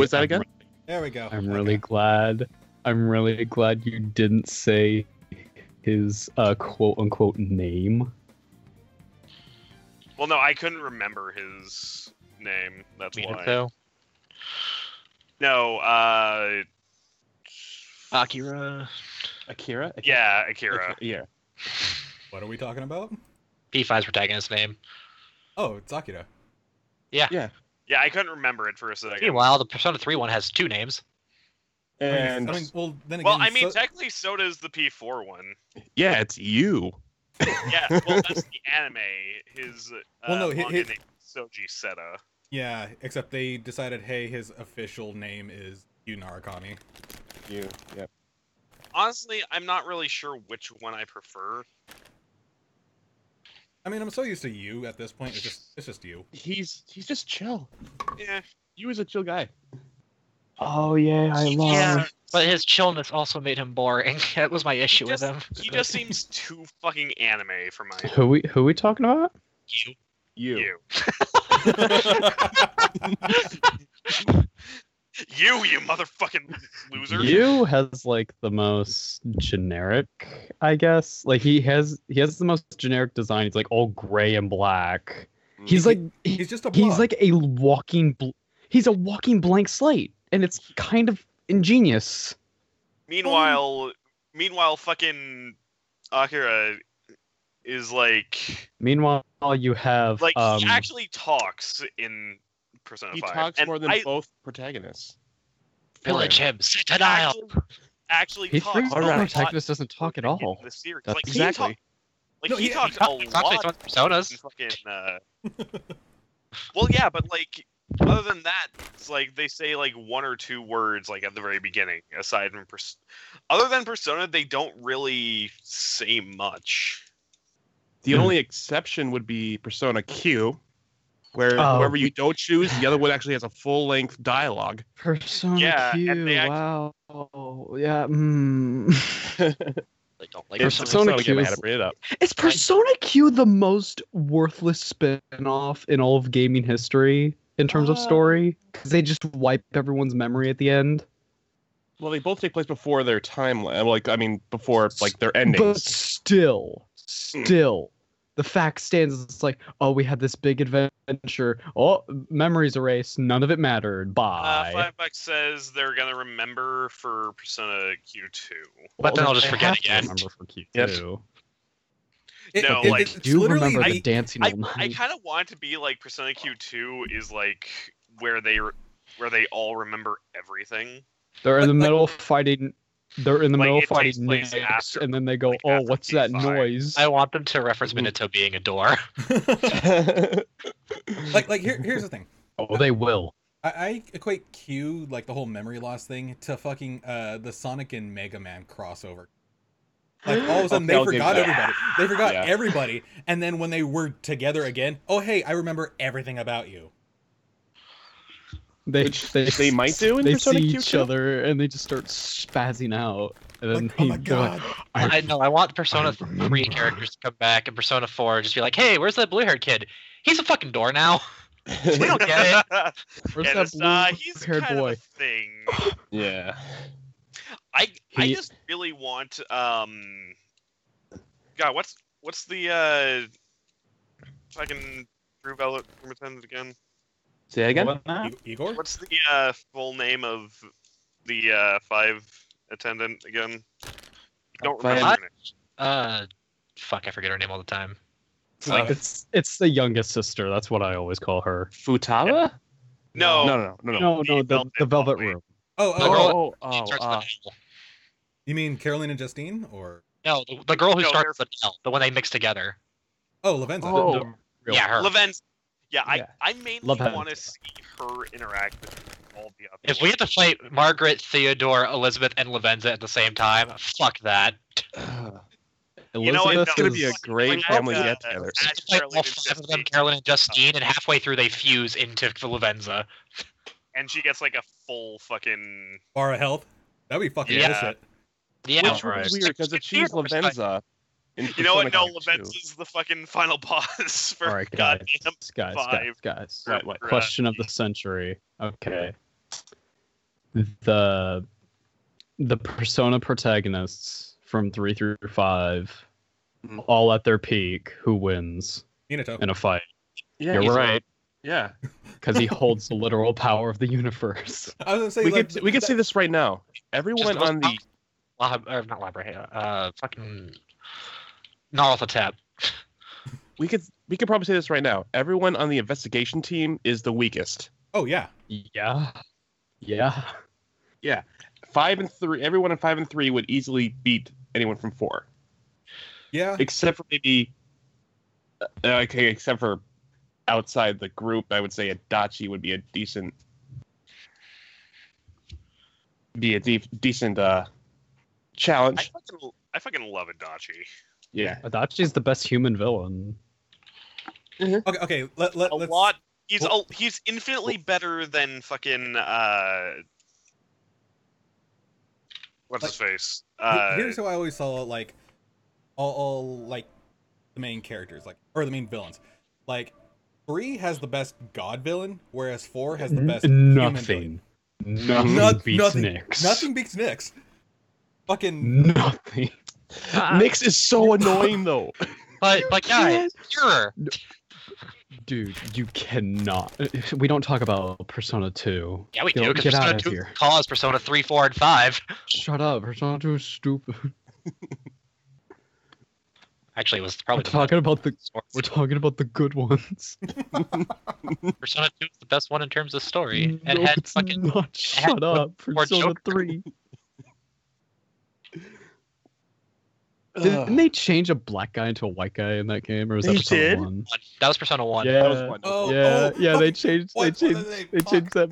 was that again? There we go. I'm really glad you didn't say his quote unquote name. Well, no, I couldn't remember his name. That's why. So? No, Akira. Akira? yeah, Akira. Yeah. What are we talking about? P5's protagonist name. Oh, it's Akira. Yeah. Yeah. Yeah, I couldn't remember it for a second. Meanwhile, the Persona 3 one has 2 names. And well, then again, Well, I mean, technically, so does the P4 one. yeah, it's you. Yeah, well, that's the anime. His manga name is Soji Seta. yeah, except they decided, hey, his official name is Yu Narukami. You. Yep. Honestly, I'm not really sure which one I prefer. I mean, I'm so used to you at this point. It's just you. He's just chill. Yeah. You is a chill guy. Oh yeah, I love. Yeah, but his chillness also made him boring. That was my issue with him. He just seems too fucking anime for my Who we talking about? you. You motherfucking loser. Yu has like the most generic, I guess. Like he has the most generic design. He's like all gray and black. He's just a blob. he's like a walking he's a walking blank slate, and it's kind of ingenious. Meanwhile, fucking Akira is like. Meanwhile, you have Like he actually talks in Persona 5. He talks and more than both protagonists. Pillage him, set denial. Actually He talks. thinks a the lot protagonist doesn't talk at all. in the series. That's Like, exactly. he talks a Talks lot. on Personas. In fucking, well, yeah, but like other than that, it's like they say like 1 or 2 words like at the very beginning. Aside from other than Persona, they don't really say much. The only exception would be Persona Q, where whoever you don't choose, the other one actually has a full-length dialogue. Persona Yeah, Q. and they Wow. Yeah. They don't like It's Persona Persona Q Q. is- I had to bring it up. Is Persona Q the most worthless spin-off in all of gaming history in terms of story? Because they just wipe everyone's memory at the end. Well, they both take place before their timeline. Like, I mean, before like their endings. But still, the fact stands. It's like, oh, we had this big adventure. Oh, memories erased. None of it mattered. Bye. $5 says they're gonna remember for Persona Q2. But then I'll just I forget have to again. remember for Q2. Yep. No, it's Do you literally remember the the- dancing all I night? kind of want it to be like Persona Q2 is like where they all remember everything. They're in the Like- middle of fighting. They're in the Like, middle of it takes fighting place Nyx, after- and then they go, like, "Oh, after what's that P5. noise?" I want them to reference Minato being a door. Here's the thing. Oh, they will. I equate Q, like the whole memory loss thing, to fucking the Sonic and Mega Man crossover. Like all of a sudden Okay, they I'll give forgot you everybody. They forgot Yeah. everybody, and then when they were together again, oh hey, I remember everything about you. They might do in they Persona see Q each too? other and they just start spazzing out. And then Like, oh my they're like, god. I know. I want Persona 3 characters to come back, and Persona 4 just be like, "Hey, where's that blue-haired kid? He's a fucking door now." We don't get it. Where's And that it's, he's blue-haired kind boy? of a thing. Yeah. I He- just really want God, what's the fucking True Velvet attendant again? Say that again? What now? Igor? What's the full name of the 5 attendant again? Don't remember Five- her name. Fuck, I forget her name all the time. It's the youngest sister. That's what I always call her. Futaba? No, No. No, the Velvet Room. Oh, The oh, girl- oh, She starts with an L. you mean Caroline and Justine, or No, the girl who No, starts with an L, the one they mix together. oh, Lavenza? Oh. Yeah, her. Lavenz. Yeah, Yeah. I mainly Lavenza. want to see her interact with all the other. If we have to fight Margaret, Theodore, Elizabeth, and Lavenza at the same time, fuck that. You know what? Elizabeth It's gonna is- be a great Bring family up, get together. add Just fight Caroline all and 5 of them, Justine. Carolyn and Justine, and halfway through they fuse into the Lavenza. And she gets like a full fucking. Bar of Health? That'd be fucking Yeah. bullshit. Yeah, Which would be weird, because if she's Lavenza... You know what? No, Persona Lavenz is the fucking final boss for All right, guys, goddamn guys. 5. What? Question of the century. Okay. the Persona protagonists from 3 through 5, all at their peak, who wins Minato. in a fight? Yeah, You're right. Yeah. Because he holds the literal power of the universe. I was gonna say We could say this right now. Everyone on the not library. Fucking Naruto tab. we could probably say this right now. Everyone on the investigation team is the weakest. Oh yeah. Yeah. 5 and 3. Everyone in 5 and 3 would easily beat anyone from 4. Yeah. Except for maybe. Except for outside the group, I would say Adachi would be a decent. Challenge. I fucking love Adachi. Yeah. Adachi's the best human villain. Okay. Let's. Lot. He's infinitely better than fucking what's his face? Here's how I always saw like all like the main characters, like, or the main villains. Like 3 has the best god villain, whereas 4 has the best human villain. Nothing beats Nyx. Nothing beats Nyx. Fucking nothing. Nyx is so annoying though. But guys, sure. Dude, you cannot. We don't talk about Persona 2. Yeah, we do, because Get Persona out of 2 here. caused Persona 3, 4, and 5. Shut up. Persona 2 is stupid. Actually, it was We're probably talking about the good ones. Persona 2 is the best one in terms of story. And No, had it's fucking not. Shut up. more Persona Joker. 3. Didn't they change a black guy into a white guy in that game, or was that They Persona did? 1? That was Persona 1. Yeah. That was one. Yeah, they fuck. changed. What? They What changed. did they- They changed that.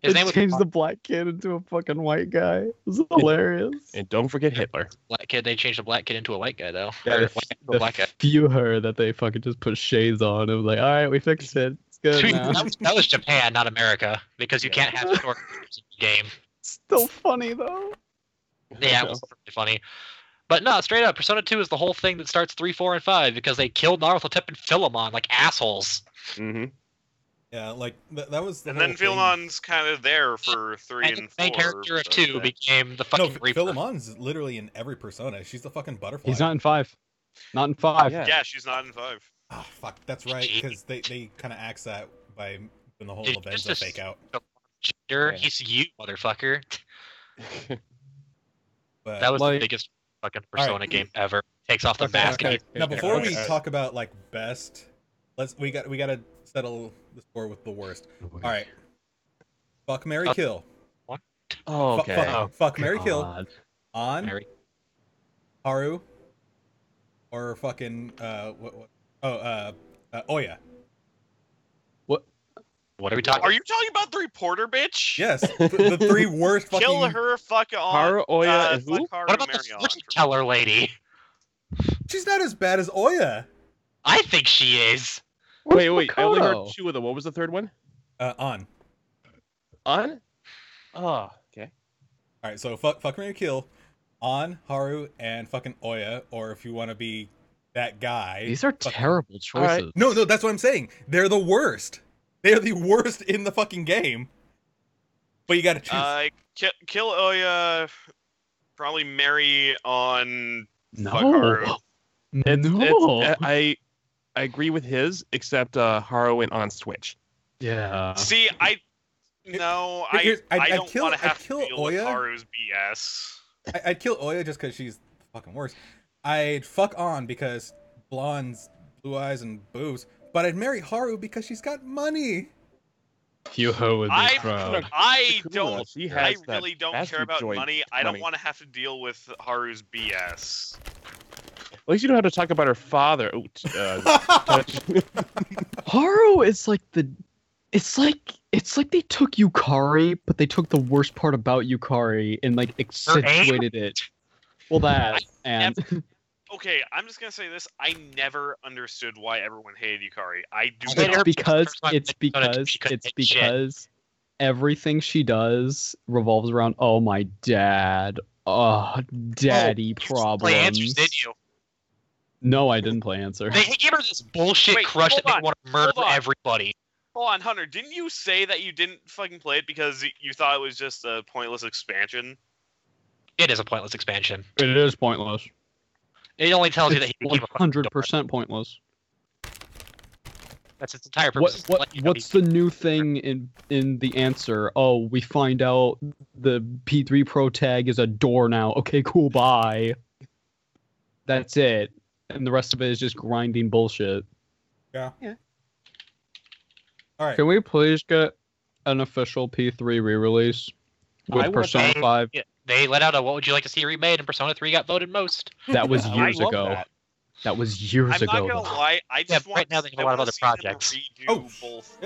His They name was changed the black kid into a fucking white guy. It was hilarious. And don't forget Hitler. Black kid. They changed a black kid into a white guy, though. Yeah, Or the, white guy into a the black guy. viewer that they fucking just put shades on. It was like, all right, we fixed it. It's good now. that was Japan, not America, because you Yeah. can't have story in the game. Still funny though. Yeah, it was pretty funny. But no, straight up, Persona 2 is the whole thing that starts 3, 4, and 5 because they killed Naruto, Tip, and Philemon like assholes. Mm-hmm. Yeah, like that was. The and whole then thing. Philemon's kind of there for 3 And and the 4. main character of so 2 that- became the No, fucking Reaper. Philemon's literally in every Persona. She's the fucking butterfly. He's not in 5. Not in 5. Yeah. Yeah, she's not in 5. Oh, fuck, that's right. Because they kind of axe that by when the whole Did you Lavenza just- fake out. Gender, Yeah. he's you, motherfucker. But That was Like- the biggest fucking All right. Persona game ever. Takes off the Okay, mask. okay. now, before we Okay. talk about like best, we gotta settle the score with the worst. All right, fuck, marry, kill. Oh, Fuck, okay. fuck, marry, kill God. on Mary. Haru or fucking Oya. What are we talking Are you talking about the reporter bitch? Yes, the 3 worst fucking. Kill her, fuck on. Haru, Oya, and fuck who? Haru, What about the marry on fortune for- teller lady? She's not as bad as Oya. I think she is. Wait. Where's I only heard Makoto? 2 of them. What was the third one? On. On? Oh, okay. All right, so fuck, marry, kill on Haru and fucking Oya, or if you want to be that guy. These are terrible All right. choices. No, that's what I'm saying. They're the worst. They're the worst in the fucking game. But you gotta choose. Kill Oya. Probably marry on. No. Fuck Haru. No. I agree with his, except Haru went on Switch. Yeah. See, I don't I'd want kill- to have I'd kill to deal with Oya. Haru's BS. I'd kill Oya just because she's fucking worse. I'd fuck on because blondes, blue eyes, and boobs. But I'd marry Haru because she's got money. Hyo would be I proud. I Cool. don't. She I has that really don't bastard care about joint money. I don't money. want to have to deal with Haru's BS. At least you don't have to talk about her father. Ooh, Haru is like the. It's like they took Yukari, but they took the worst part about Yukari and like accentuated it. Well, that and Okay, I'm just gonna say this. I never understood why everyone hated Yukari. I do It's not. it's because everything she does revolves around my dad. Oh, daddy problems. Play answers, didn't you? No, I didn't play answer. They gave her this bullshit Wait, crush that hold they on, want to murder hold on. everybody. Hold on, Hunter. Didn't you say that you didn't fucking play it because you thought it was just a pointless expansion? It is a pointless expansion. It is pointless. It only tells you that he became 100% pointless. That's its entire purpose. What's the new thing in the answer? Oh, we find out the P3 Pro tag is a door now. Okay, cool, bye. That's it. And the rest of it is just grinding bullshit. Yeah. All right. Can we please get an official P3 re-release with Persona 5? They let out a "What would you like to see remade?" and Persona 3 got voted most. That was years ago. That was years ago. I'm not gonna lie. I just want right now they have a lot of other projects. Both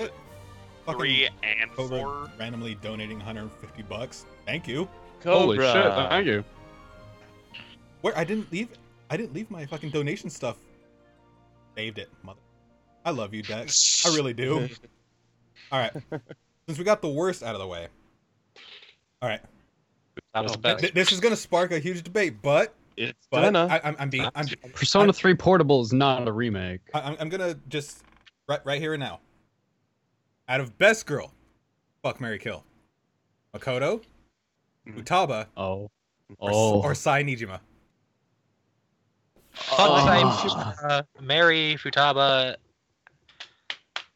3 and 4. Randomly donating $150. Thank you. Holy shit! Thank you. Where I didn't leave my fucking donation stuff. Saved it, mother. I love you, Dex. I really do. All right. Since we got the worst out of the way. All right. That was the best. This is gonna spark a huge debate, but I'm Persona 3 Portable is not a remake. I'm gonna just right here and now. Out of best girl, fuck, marry, kill. Makoto, Futaba, or Sai Nijima. Fuck Sai Nijima, marry Futaba.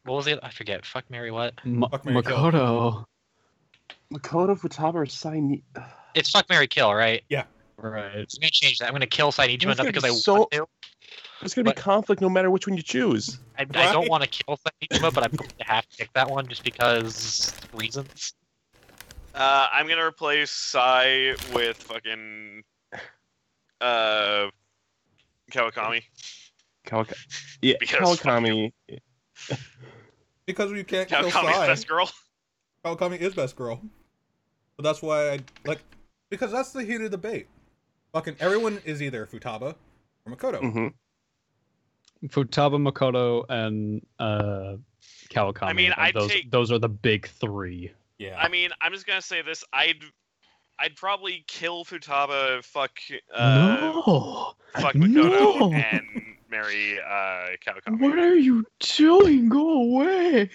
What was it? I forget. Fuck, marry what? Makoto. Makoto, Futaba, or Sai Nijima. It's fuck, marry, kill, right? Yeah. Right. I'm gonna change that. I'm gonna kill Sai Nijima not because I want to. There's gonna be conflict no matter which one you choose. I don't want to kill Sai Nijima, but I'm going to have to pick that one just because reasons. I'm gonna replace Sai with fucking Kawakami. Yeah, Kawakami. Because you can't kill Kawakami's Sai. best girl. Kawakami is best girl. But that's why I like. Because that's the heated debate. Fucking everyone is either Futaba or Makoto. Mm-hmm. Futaba, Makoto, and Kawakami. I mean, those are the big three. Yeah. I mean, I'm just gonna say this. I'd probably kill Futaba, fuck Makoto, and marry Kawakami. What are you doing? Go away.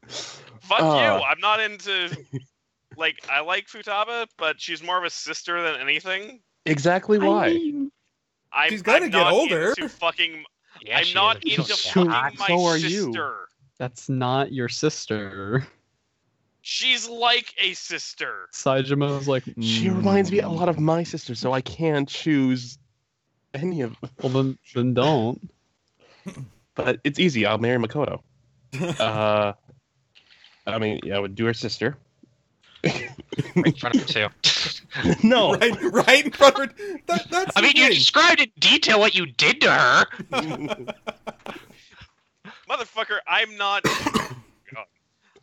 Fuck you. I'm not into. Like, I like Futaba, but she's more of a sister than anything. Exactly why. She's gonna get older. I'm not into fucking my sister. That's not your sister. She's like a sister. Saijima is like. She reminds me a lot of my sister, so I can't choose any of them. Well, then don't. But it's easy. I'll marry Makoto. I mean, yeah, I would do her sister. Right in front of her too. No, right in front of her. That's. I mean, you described in detail what you did to her. Motherfucker, I'm not.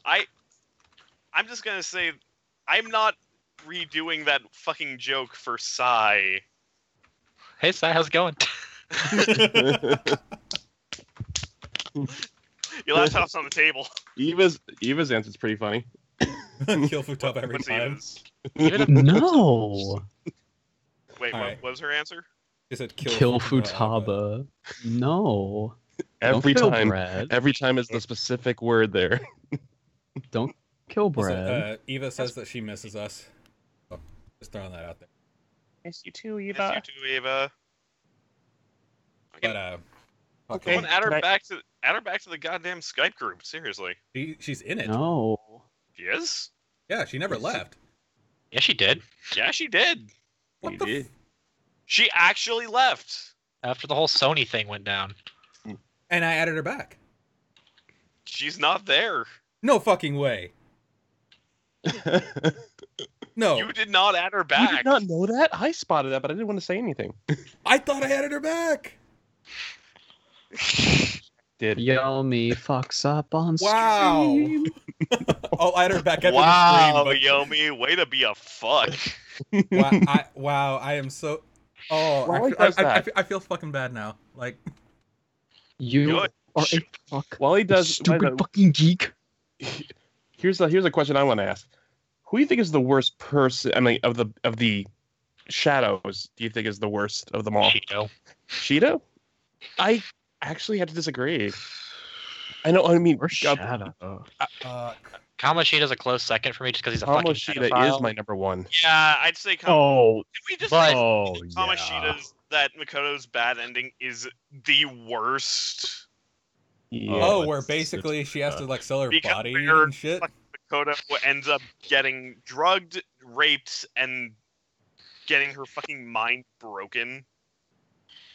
I'm just gonna say, I'm not redoing that fucking joke for Sai. Hey, Sai, how's it going? Your laptop's on the table. Eva's answer's pretty funny. Kill Futaba every time. No. Wait, what was her answer? She said kill Futaba. No. Every time is the specific word there. Don't kill Brad. Eva says that she misses us. Oh, just throwing that out there. Miss you too, Eva. Miss you too, Eva. But okay. Add her back to the goddamn Skype group. Seriously. She's in it. No. She is? Yeah, she never left. Yeah, she did. Yeah, she did. What the? She actually left after the whole Sony thing went down. And I added her back. She's not there. No fucking way. No. You did not add her back. You did not know that? I spotted that, but I didn't want to say anything. I thought I added her back. Did. Yomi fucks up on stream. Wow. I'll add her back at wow, the stream. Yomi, way to be a fuck. Wow, I am so. Oh, I feel fucking bad now. Like. You are a fuck. While he does, stupid fucking geek. Here's a question I want to ask. Who do you think is the worst person? I mean, of the shadows, do you think is the worst of them all? Shido. Shido? I actually have to disagree. I know. I mean, Or Shadow. Kamoshida's a close second for me just because he's a fucking Kamoshida pedophile. is my number one. Yeah, I'd say. Oh, Can we just but- say oh, Kamoshida's that Makoto's bad ending is the worst? Yeah. Oh, it's- where basically she has to like sell her Because body they're and shit. fucking Makoto ends up getting drugged, raped, and getting her fucking mind broken.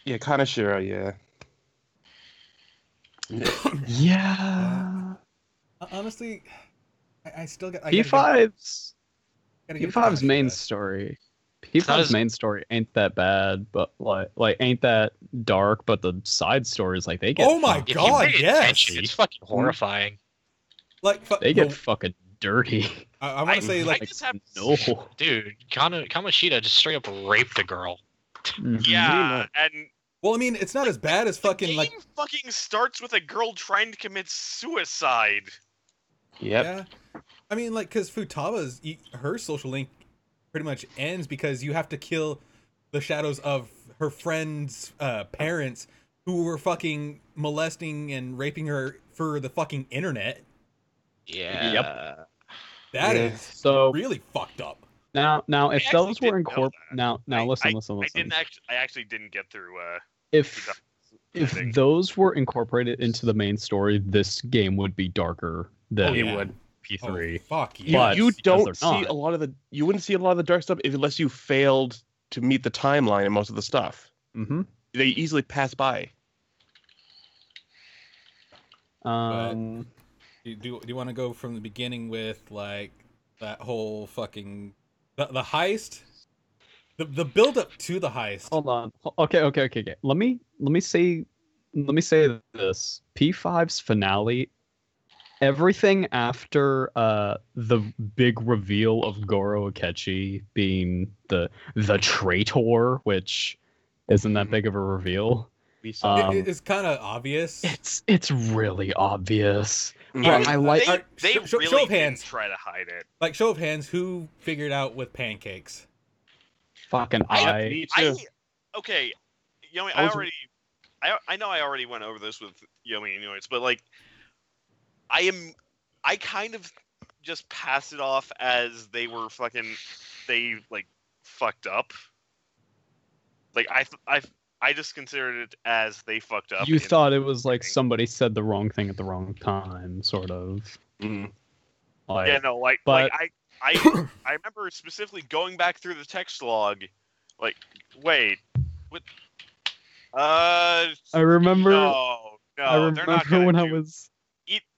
Yeah, Kanashiro, yeah. yeah. Honestly, I still got P5's gotta give P5's main Kamashida. story. not P5's as- main story ain't that bad, but like ain't that dark. But the side stories, like they get Oh my If you God, pay yes! attention, it's fucking horrifying. Like they get fucking dirty. I want to say I like just have No. Dude, Kamoshida just straight up raped a girl. Mhm. yeah, and well, I mean, it's not as bad as the fucking game like fucking starts with a girl trying to commit suicide. Yep. yeah. I mean, like because Futaba's her social link pretty much ends because you have to kill the shadows of her friend's parents who were fucking molesting and raping her for the fucking internet. Yeah. That Yeah. is So really fucked up. now if actually those were didn't know incorporated, that. now listen. I actually didn't get through. If ending. those were incorporated into the main story, this game would be darker than Oh, It yeah. would. P3. Oh, fuck You, yeah. But you because don't they're see not. a lot of the. You wouldn't see a lot of the dark stuff unless you failed to meet the timeline in most of the stuff. Mm-hmm. They easily pass by. Do you want to go from the beginning with like that whole fucking the heist, the build up to the heist? Hold on. Okay. Let me say this. P5's finale. Everything after the big reveal of Goro Akechi being the traitor, which isn't that big of a reveal. We saw. Um, It's kind of obvious. It's really obvious. Mhm. But I like. They show really of hands. didn't try to hide it. Like show of hands, who figured out with pancakes? Fucking Me too. Okay, Yomi, I was- I know I already went over this with Yomi and Yoids, but like, I kind of just passed it off as they like fucked up. Like I just considered it as they fucked up. You in- thought it was like somebody said the wrong thing at the wrong time, sort of. Mhm. Like, Yeah, no, like but- I remember specifically going back through the text log, like, wait, what? I remember. No, I they're not remember gonna when I do- was.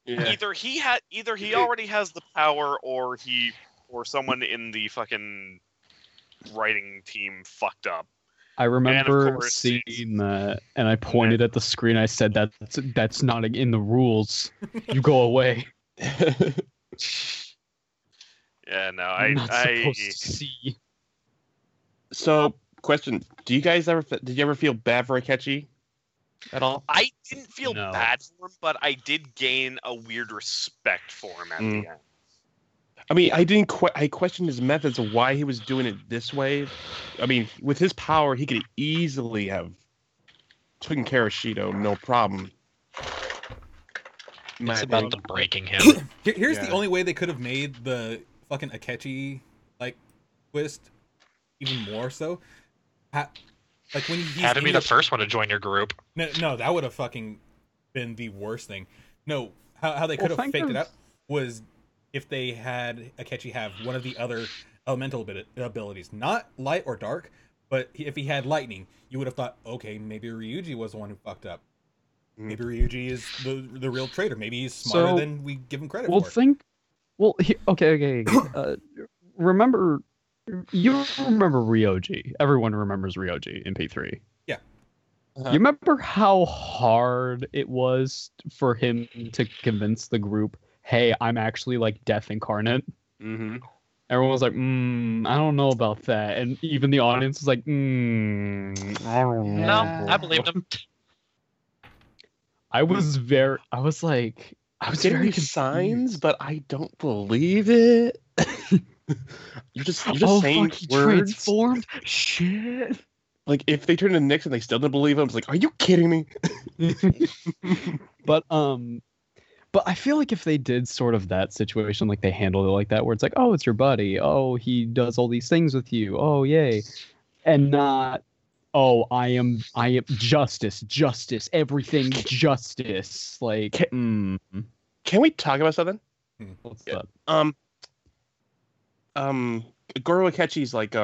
Yeah. Either he already has the power, or someone in the fucking writing team fucked up. I remember course, seeing that, and I pointed at the screen. I said, "That's not in the rules. You go away. Yeah, no, I'm not supposed to see." So, question: did you ever feel bad for Akechi at all? I didn't feel No. bad for him, but I did gain a weird respect for him at the end. I mean, I questioned his methods of why he was doing it this way. I mean, with his power, he could easily have taken care of Shido, no problem. It's about the breaking him. Here's Yeah. the only way they could have made the fucking Akechi like twist even more so. Like when he's Had to be in the your- first one to join your group. No, that would have fucking been the worst thing. No, how they could Well, have think faked it of- out was if they had Akechi have one of the other elemental abilities, not light or dark, but if he had lightning, you would have thought, okay, maybe Ryuji was the one who fucked up. Maybe Ryuji is the real traitor. Maybe he's smarter So- than we give him credit Well, for. okay. Remember, you remember Ryoji. Everyone remembers Ryoji in P3. Yeah. Uh-huh. You remember how hard it was for him to convince the group, "Hey, I'm actually like Death incarnate." Mm-hmm. Everyone was like, I don't know about that," and even the audience was like, I don't know. No, I believed him. I was very getting very these signs, but I don't believe it. You're just saying fuck, he words. transformed. Shit. Like if they turn to Nix and they still don't believe him, it's like, are you kidding me? But But I feel like if they did sort of that situation, like they handled it like that, where it's like, oh, it's your buddy. Oh, he does all these things with you. Oh, yay. And not, oh, I am justice, everything justice. Like, Can we talk about something? what's that? Goro Akechi's like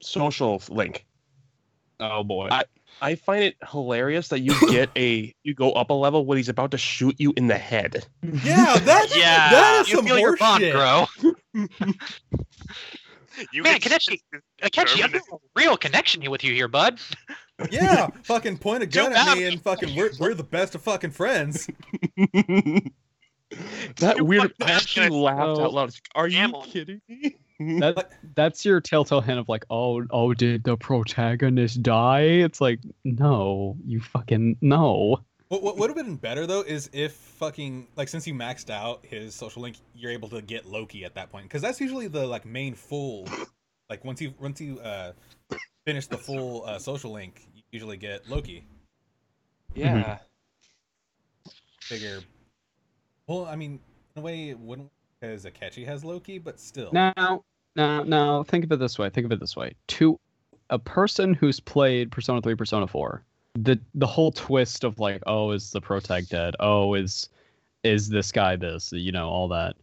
social link. Oh boy. I find it hilarious that you you go up a level when he's about to shoot you in the head. Yeah, that is you some feel your bond horseshit. grow. Man, Akechi, I have a real connection with you here, bud. Yeah, fucking point a gun Jump at out. me and fucking we're the best of fucking friends. That You weird. fucked I actually up. laughed out loud. Are you Camel. kidding me? That's your telltale hint of like, oh, did the protagonist die? It's like, no, you fucking no. What would have been better though is if fucking like since you maxed out his social link, you're able to get Loki at that point because that's usually the like main full. Like once you finish the full social link, you usually get Loki. Yeah. Figure. Well, I mean, in a way, it wouldn't because Akechi has Loki, but still. Now, think of it this way. To a person who's played Persona 3, Persona 4, the whole twist of like, oh, is the protag dead? Oh, is this guy this? You know, all that.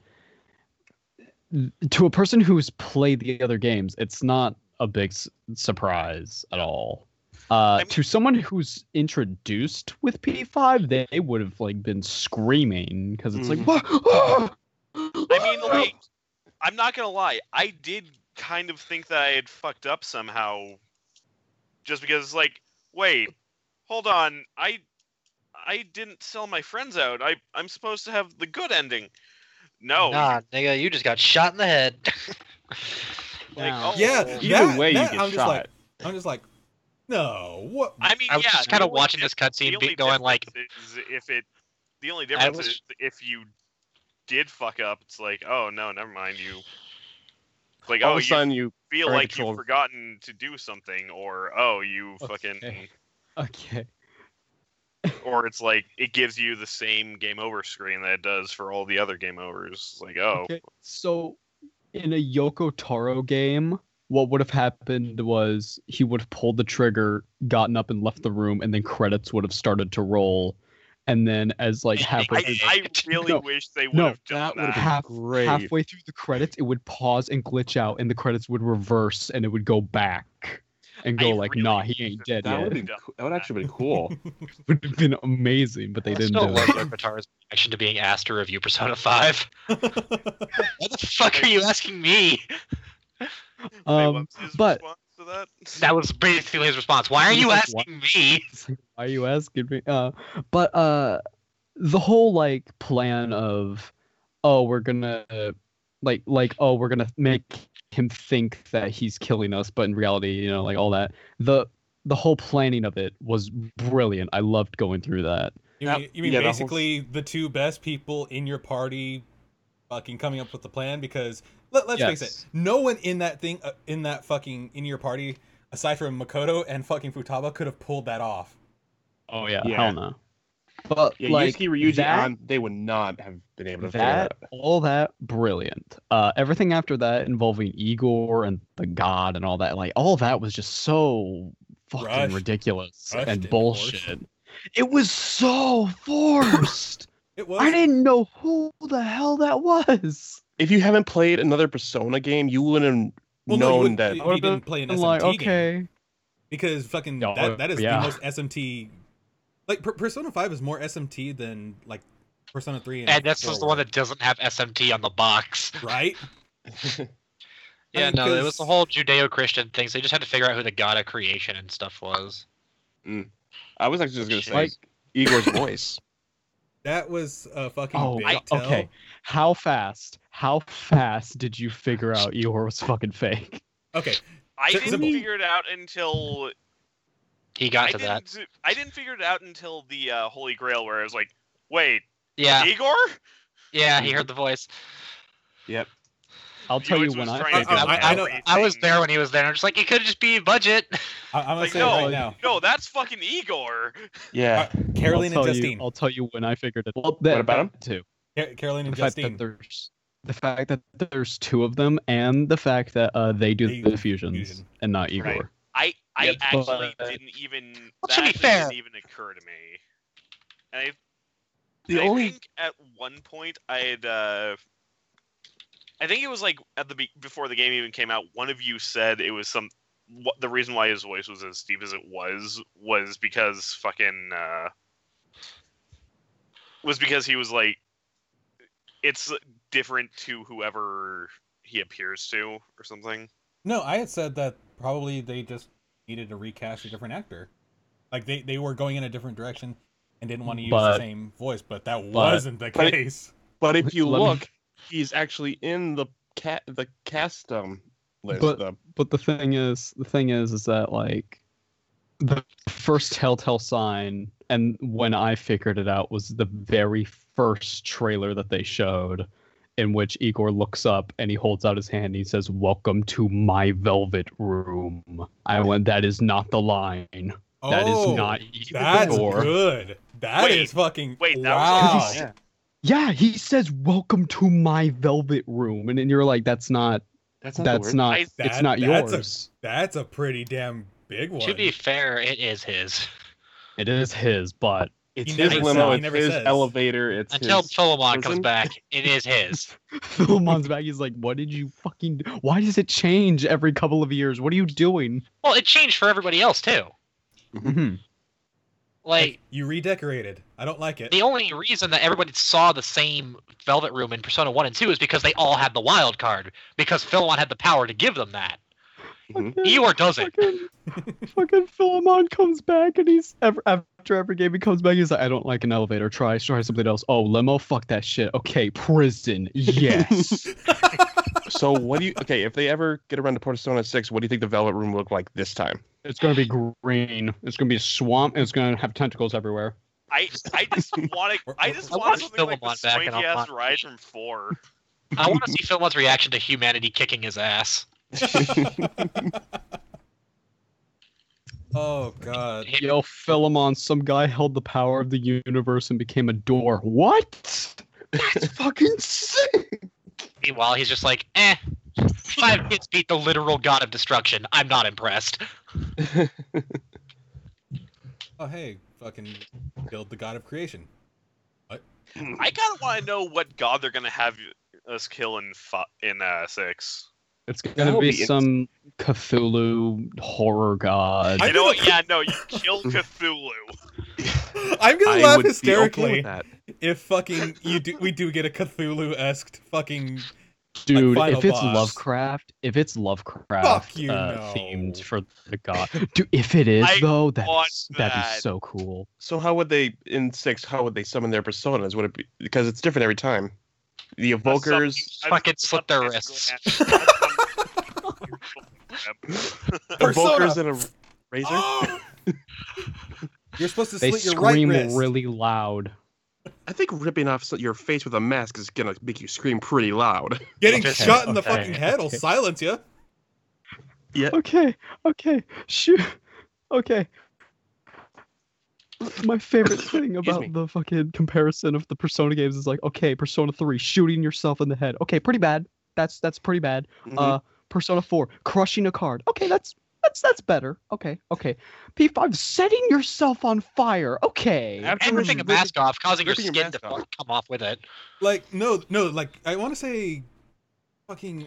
To a person who's played the other games, it's not a big surprise at all. To someone who's introduced with P5, they would have like been screaming because it's like, I mean, like, I'm not gonna lie, I did kind of think that I had fucked up somehow, just because, like, wait, hold on, I didn't sell my friends out. I'm supposed to have the good ending. No. Nah, nigga, you just got shot in the head. Like, Wow. oh, Yeah, Either way, you that, get I'm shot. I'm just like, no, what? I mean, I was yeah, just the kinda only watching this diff- cutscene the only going like- difference is the only difference was- is if you did fuck up, it's like, oh no, never mind, you. It's like, All oh, of a sudden, you feel are in like control. you've forgotten to do something, or oh, you fucking, okay. or it's like it gives you the same game over screen that it does for all the other game overs. It's like, oh, Okay, so in a Yoko Taro game, what would have happened was he would have pulled the trigger, gotten up and left the room, and then credits would have started to roll. And then as like halfway through, I really No, wish they would no, have done that would've that. been great. halfway through the credits, it would pause and glitch out, and the credits would reverse, and it would go back and go I like, really nah, he wish ain't that dead That yet. would It that would actually been cool. would have been amazing, but they I didn't still do love it. Yoko Taro's reaction to being asked to review Persona 5. What the fuck are you asking me? Wait, what's his But response to that? That was basically his response. Why are you Like, asking me? It's like, why are you asking me? But the whole like plan of, oh, we're gonna oh, we're gonna make him think that he's killing us, but in reality, you know, like all that. The whole planning of it was brilliant. I loved going through that. You mean yeah, the whole- basically the two best people in your party fucking coming up with the plan? Because let's face it, no one in that thing, in that fucking in your party, aside from Makoto and fucking Futaba, could have pulled that off. Oh yeah, Yeah. hell no. But Yeah, like Yusuke Ryuji that, they would not have been able to figure that. all that brilliant. Everything after that involving Igor and the god and all that, like all that was just so fucking Rushed. ridiculous Rushed and and bullshit. It was so forced. It was. I didn't know who the hell that was. If you haven't played another Persona game, you wouldn't Well, no, you known wouldn't- that. If you didn't play an I'm SMT like, game. okay. Because fucking Oh, that is yeah. the most SMT. Like Persona 5 is more SMT than like Persona 3 And this is the one forward, that doesn't have SMT on the box. right? Yeah, mean, no, it was 'cause- the whole Judeo-Christian thing, so they just had to figure out who the god of creation and stuff was. I was actually just gonna say Like- Igor's voice. That was a fucking Oh, big tell. okay. How fast did you figure out Igor was fucking fake? Okay. I didn't Simple. figure it out until He got to that. I didn't figure it out until the Holy Grail, where I was like, "Wait, Yeah, Igor?" yeah, he heard the voice. Yep. I'll tell you Yoids when was I trying to figured do it out. I know. I was there when he was there, and I'm just like, it could just be budget. I'm gonna Like, say it right now. no, that's fucking Igor. Yeah. Caroline and Justine. I'll tell you when I figured it. Well, What about him? Too. Caroline and The fact Justine. that there's two of them, and the fact that they do the fusions fusion. and not Igor. Right. I Yep, actually but- didn't even. Well, to be that fair- didn't even occur to me. And The I only think at one point I had. I think it was like before the game even came out. One of you said it was the reason why his voice was as deep as it was because fucking was because he was like, it's different to whoever he appears to or something. No, I had said that probably they just needed to recast a different actor. Like they were going in a different direction and didn't want to use the same voice, but that wasn't the case. But if you Let me- look, he's actually in the cast list. But the thing is that like the first telltale sign, and when I figured it out, was the very first trailer that they showed, in which Igor looks up and he holds out his hand and he says, "Welcome to my velvet room." I went, that is not the line. That is not That's Igor. good. That is fucking wait, that wow. was Yeah. Yeah, he says, "Welcome to my velvet room," and then you're like, "That's not. That's not. That's not. It's not that's yours. That's a pretty damn big one. To be fair, it is his. It is his, but It's He his never limo. said- he It's never his says. elevator. It's Until his Philemon comes prison. back, it is his. Philemon's back. He's like, "What did you fucking do? Why does it change every couple of years? What are you doing?" Well, it changed for everybody else too. Mm-hmm. Like, You redecorated. I don't like it. the only reason that everybody saw the same Velvet Room in Persona 1 and 2 is because they all had the wild card, because Philemon had the power to give them that. Eeyore doesn't. Fucking Philemon comes back, and he's after every game he comes back. He's like, "I don't like an elevator. Try something else." "Oh, limo, fuck that shit." "Okay, prison, yes." So what do you? Okay, if they ever get around to Persona 6, what do you think the Velvet Room will look like this time? It's gonna be green. It's gonna be a swamp. And it's gonna have tentacles everywhere. I just want to. I just I want want something like the Philemon back and swanky I'll ass want- ride from 4. I want to see Philemon's reaction to humanity kicking his ass. Oh god. Yo, Philemon, some guy held the power of the universe and became a door. What? That's fucking sick. Meanwhile, he's just like, 5 kids beat the literal god of destruction. I'm not impressed. Oh hey, fucking build the god of creation. I kind of want to know what god they're gonna have us kill in 6. It's gonna That'll be be some Cthulhu horror god. You know what? Yeah, no, you kill Cthulhu. I'm gonna I laugh would be okay hysterically with that. if fucking we do get a Cthulhu-esque fucking Dude, final if it's boss. Lovecraft Fuck you, no. themed for the god. Dude, if it is I though, want that'd be that. so cool. So how would they in 6? How would they summon their personas? Would it be because it's different every time? The evokers. Fucking slit their wrists. Evokers and a razor. Oh! You're supposed to They slit your right scream wrist. really loud. I think ripping off your face with a mask is gonna make you scream pretty loud. Getting Okay, shot in the okay, fucking head will okay. silence you. Yeah. Okay, shoot. Okay. My favorite thing about me. the fucking comparison of the Persona games is like, okay, Persona 3, shooting yourself in the head. Okay, pretty bad. That's pretty bad. Mhm. Persona 4, crushing a card. Okay, that's better. Okay. P5, setting yourself on fire. Okay. After And ripping a ripping- mask off, causing your ripping your skin to mask off. come off with it. Like no, like I want to say, fucking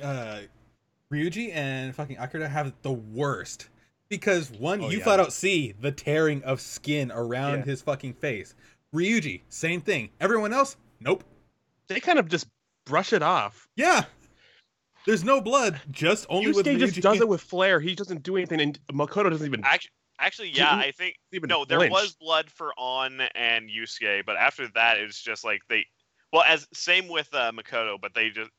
Ryuji and fucking Akira have the worst because one, Oh, you yeah. flat out see the tearing of skin around Yeah. his fucking face. Ryuji, same thing. Everyone else, nope. They kind of just brush it off. Yeah, there's no blood, just only with Yusuke Ryuji. just does it with flair. He doesn't do anything, and Makoto doesn't even. Actually, yeah, Didn't I think even no, there flinch. was blood for On and Yusuke, but after that, it was just like they. Well, as same with Makoto, but they just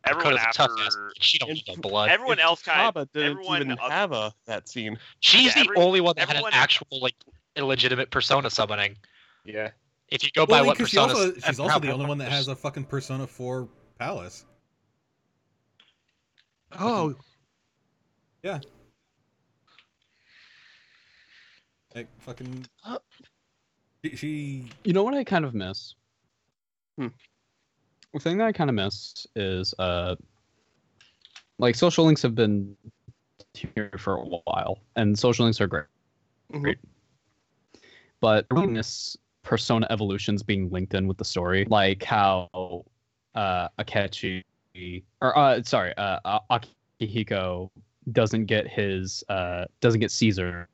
everyone Dakota's a tough ass. after She don't need no blood. everyone else kind Kaba of didn't everyone even oth- have that scene. She's Yeah, the only one that everyone- had an actual, like, illegitimate persona summoning. Yeah. If you go by Well, what because persona, she's also the only one that has a fucking Persona 4 palace. Oh, Yeah. Like fucking. She. You know what I kind of miss? Hmm. The thing that I kind of miss is like social links have been here for a while, and social links are great. mhm. Great. But I really miss persona evolutions being linked in with the story, like how Akechi or Akihiko doesn't get Caesar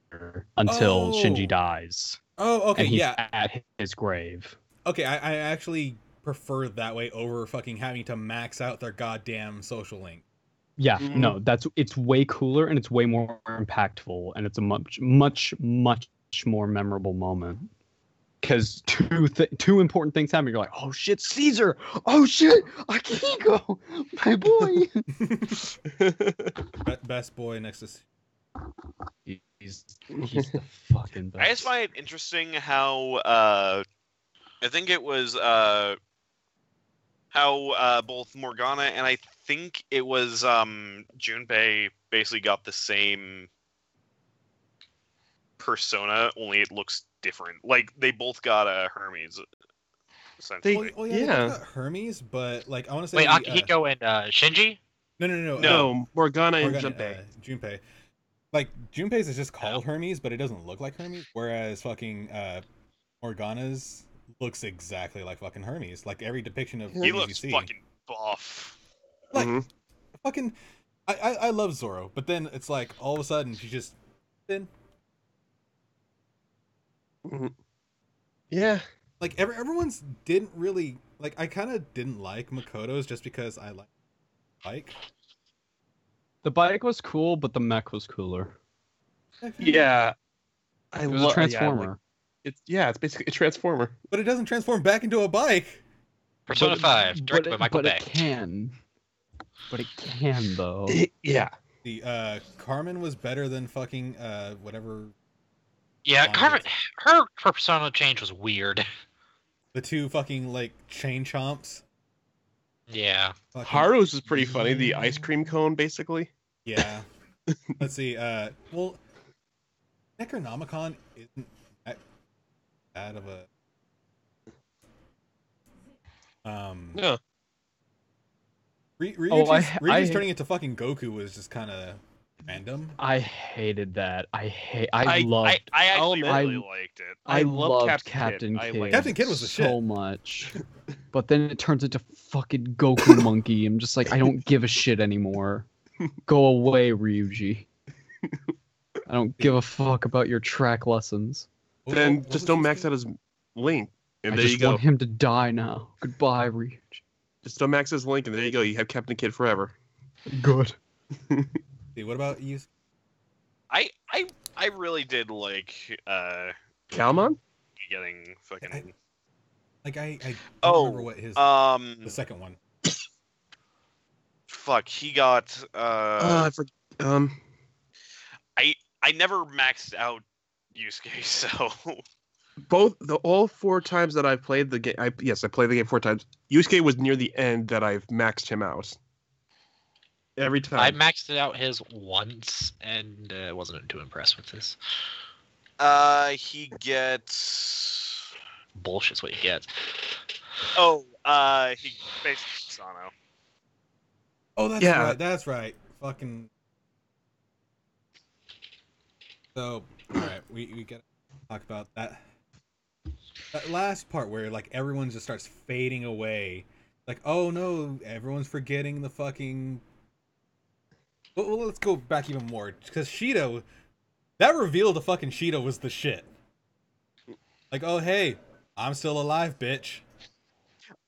until Shinji Oh. dies, Oh, okay, and he's yeah. at his grave. Okay, I actually prefer it that way over fucking having to max out their goddamn social link. Yeah, Mhm. no, it's way cooler and it's way more impactful, and it's a much more memorable moment. Because two important things happen. You're like, oh shit, Caesar! Oh shit, Akihiko, my boy. Best boy next to. He's the fucking best. I just find it interesting how I think it was how both Morgana and I think it was Junpei basically got the same persona, only it looks different. Like they both got a Hermes, essentially. Well, yeah, they both got Hermes, but like I want to say. Wait, Akihiko and Shinji? No. No, Morgana and Morgana, Junpei. Junpei. Like Junpei's is just called Hermes, but it doesn't look like Hermes. Whereas fucking Morgana's looks exactly like fucking Hermes. Like every depiction of He Hermes looks you see. fucking buff. Like Mhm. fucking. I love Zoro, but then it's like all of a sudden she's just thin. Mhm. Yeah. Like everyone's didn't really like. I kind of didn't like Makoto's just because I like bike. The bike was cool, but the mech was cooler. Yeah. It was a transformer. It's basically a transformer. But it doesn't transform back into a bike. Persona 5, directed by Michael Bay. It can. But it can though. Yeah. The Carmen was better than fucking whatever. Yeah, Carmen, her persona change was weird. The two fucking like chain chomps. Yeah. Fucking- Haru's was pretty funny. The ice cream cone, basically. Yeah. Let's see. Well, Necronomicon isn't that bad of a. Yeah. Ryuji's turning into fucking Goku was just kind of random. I hated that. I I loved. actually man. really liked it. I love loved Captain Captain Kid. Kid. Captain Kid was the so shit. much, but then it turns into fucking Goku Monkey. I'm just like, I don't give a shit anymore. Go away, Ryuji. I don't give a fuck about your track lessons. Then What just was don't his max name? out his link, and I there just you go. want him to die now. Goodbye, Ryuji. Just don't max his link, and there you go. You have Captain Kid forever. Good. See, what about you? I really did like Calmon? getting fucking Like I don't Oh, remember what his the second one. fuck, he got I forget. I never maxed out Yusuke, so All 4 times that I've played the game. I played the game 4 times. Yusuke was near the end that I've maxed him out. Every time. I maxed it out his once and wasn't too impressed with this. he gets Bullshit's what you get. he basically Sano. Oh, that's Yeah. right. That's right. Fucking. So, all right, we gotta talk about that. That last part where like everyone just starts fading away, like, oh no, everyone's forgetting the fucking. Well, let's go back even more because Shido, that reveal to fucking Shido was the shit. Like, oh hey, I'm still alive, bitch.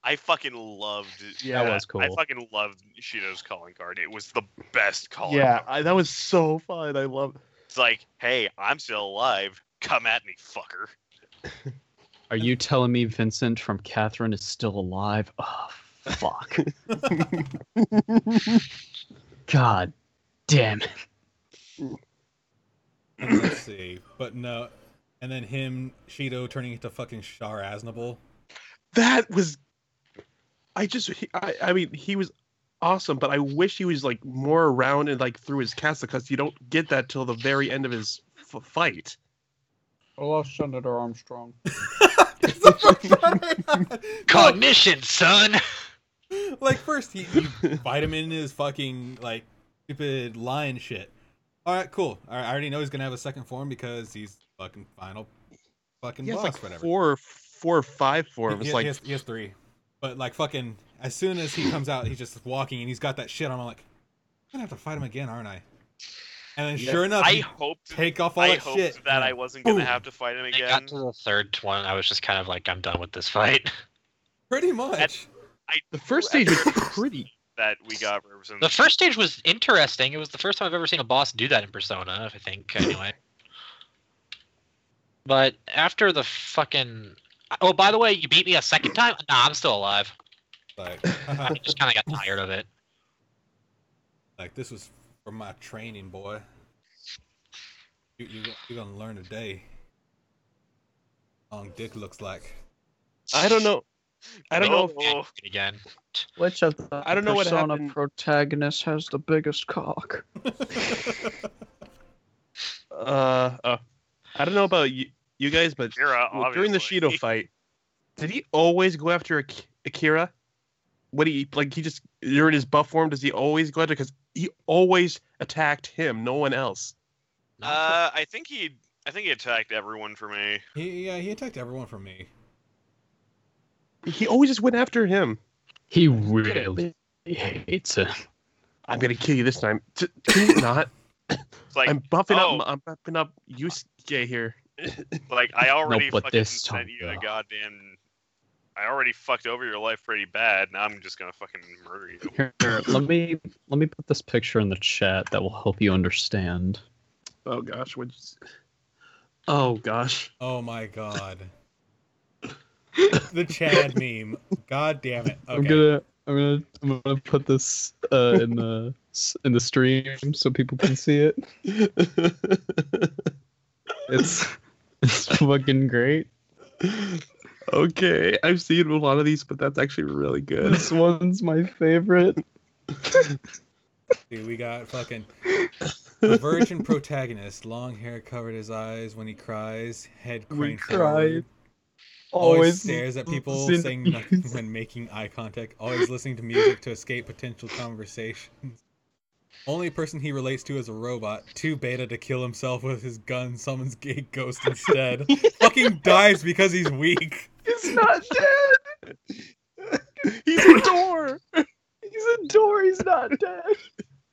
I fucking loved Yeah, that was cool. I fucking loved Shido's calling card. It was the best calling Yeah, card. that was so fun. I love. It's like, hey, I'm still alive. Come at me, fucker. Are you telling me Vincent from Catherine is still alive? Oh, fuck. God damn it. Let's see, but no, and then him, Shido turning into fucking Char Aznable. That was. I mean, he was awesome, but I wish he was like more around and like through his castle because you don't get that till the very end of his fight. Oh, Senator Armstrong. Cognition, son. Like first you fight him in his fucking like stupid lion shit. All right, cool. All right, I already know he's gonna have a second form because he's fucking final fucking He has boss, like whatever. four or five forms. He has 3, but like fucking as soon as he comes out, he's just walking and he's got that shit on. I'm like, I'm gonna have to fight him again, aren't I? And then sure enough, I hoped take off all that shit. that I wasn't gonna have to fight him I again. got to the third one. I was just kind of like, I'm done with this fight. Pretty much. The first stage was pretty. That we got represented. The first stage was interesting. It was the first time I've ever seen a boss do that in Persona, I think, anyway. But after the fucking... Oh, by the way, you beat me a second time? Nah, I'm still alive. Like, I just kind of got tired of it. like this was from my training, boy. You're gonna learn today. Long dick looks like. I don't know. I don't know. Oh, Again. Which of the I don't know what Persona happened. protagonists has the biggest cock? I don't know about you guys, but Akira, during the obviously. Shido fight, did he always go after Akira? What he just during his buff form? Does he always go after? Because he always attacked him, no one else. I think he attacked everyone for me. He attacked everyone from me. He always just went after him. He really hates it. I'm gonna kill you this time. Can you not? It's like I'm buffing oh. up. I'm buffing up UJ here. Like I already but fucking this sent time, you a though. goddamn. I already fucked over your life pretty bad. Now I'm just gonna fucking murder you. Here, let me put this picture in the chat that will help you understand. Oh gosh, oh gosh. Oh my god. The Chad meme. God damn it. Okay. I'm gonna put this in the stream so people can see it. It's fucking great. Okay, I've seen a lot of these, but that's actually really good. This one's my favorite. Dude, we got fucking the virgin protagonist. Long hair covered his eyes when he cries. Head craned forward. Always stares at people, saying nothing when making eye contact. Always listening to music to escape potential conversations. Only person he relates to is a robot. Too beta to kill himself with his gun. Summons gay ghost instead. Fucking dies because he's weak. He's not dead. He's a door. He's a door. He's not dead.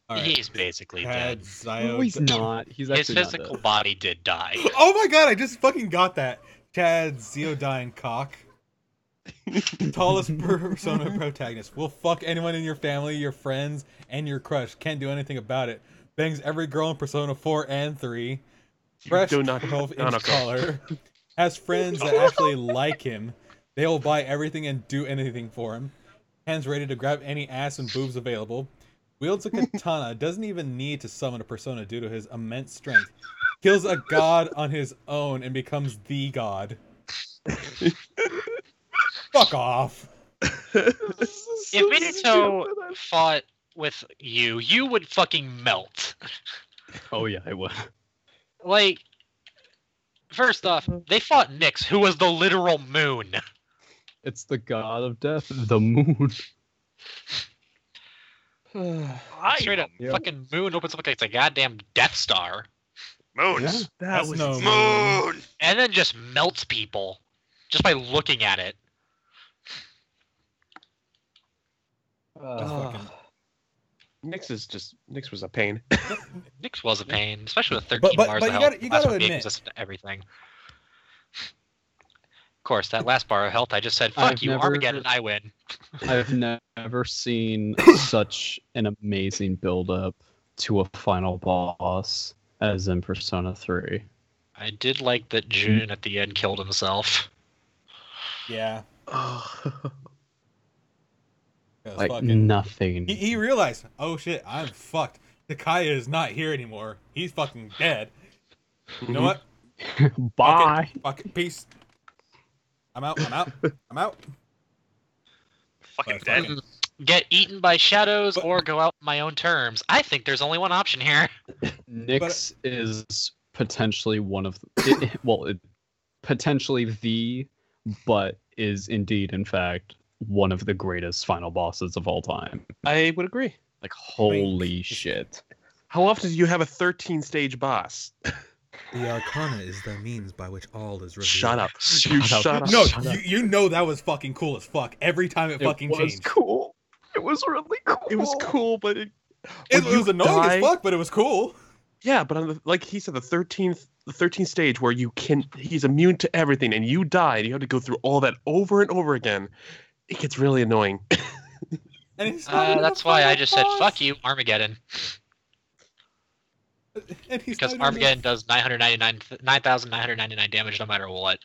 All right. He's basically dead. No, he's not. He's His actually not physical dead. body did die. Oh my god, I just fucking got that. Chad Zeodyne cock. Tallest Persona protagonist. Will fuck anyone in your family, your friends, and your crush. Can't do anything about it. Bangs every girl in Persona 4 and 3. Fresh do not- 12-inch collar. Has friends that actually like him. They will buy everything and do anything for him. Hands ready to grab any ass and boobs available. Wields a katana. Doesn't even need to summon a Persona due to his immense strength. Kills a god on his own and becomes the god. Fuck off. If Minato fought with you, you would fucking melt. Oh yeah, I would. Like, first off, they fought Nyx, who was the literal moon. It's the god of death, the moon. Straight up, fucking moon opens up like it's a goddamn Death Star. Moons. That That's was no Moon. And then just melts people. Just by looking at it. fucking- Nyx was a pain. Nyx was a pain, especially with 13 But bars you of health. gotta That's what admit- gave resistance to everything. Of course, that last bar of health, I just said, fuck I've you, never- Armageddon, I win. I've never seen such an amazing build-up to a final boss as in Persona 3. I did like that Jun at the end killed himself. Yeah. Oh. Because Like fucking- nothing. He realized, oh shit, I'm fucked. Takaya is not here anymore. He's fucking dead. You know what? Bye. Fuck it. Peace. I'm out. I'm out. I'm out. Fucking But dead. fucking- get eaten by shadows or go out on my own terms. I think there's only one option here. Nyx is potentially one of potentially but is indeed, in fact, one of the greatest final bosses of all time. I would agree. Like, holy shit. How often do you have a 13-stage boss? The Arcana is the means by which all is revealed. Shut up. Shut up. No, Shut up. you know that was fucking cool as fuck. Every time it fucking was changed. cool. It was really cool. It was cool, but It was annoying as fuck, but it was cool. Yeah, but on the, like he said, the 13th stage where he's immune to everything, and you die, and you have to go through all that over and over again. It gets really annoying. And that's why I just said, fuck you, Armageddon. Because Armageddon does 9,999 damage no matter what.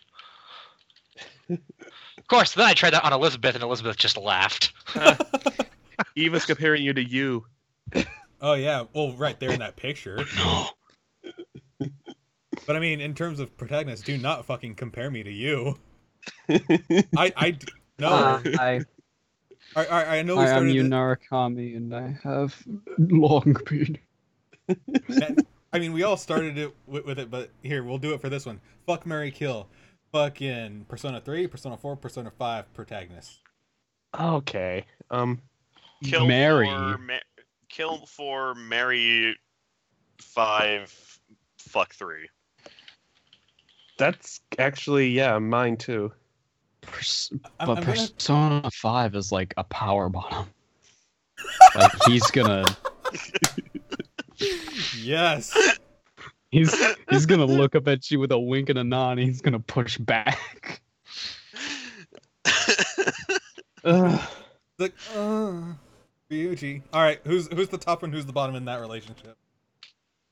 Of course, then I tried that on Elizabeth, and Elizabeth just laughed. Eva's comparing you to you. Oh, yeah. Well, right there in that picture. No. But I mean, in terms of protagonists, do not fucking compare me to you. No. I know we I am started Yunarakami, and I have long beard. I mean, we all started it with it, but here, we'll do it for this one. Fuck, marry, kill. Fucking Persona 3, Persona 4, Persona 5 protagonists. Okay. Kill Mary. Kill 4, marry 5, fuck 3. That's actually, mine too. But Persona 5 is like a power bottom. Like, he's gonna... Yes. He's gonna look up at you with a wink and a nod, and he's gonna push back. Like, Ryuji. Alright, who's the top and who's the bottom in that relationship?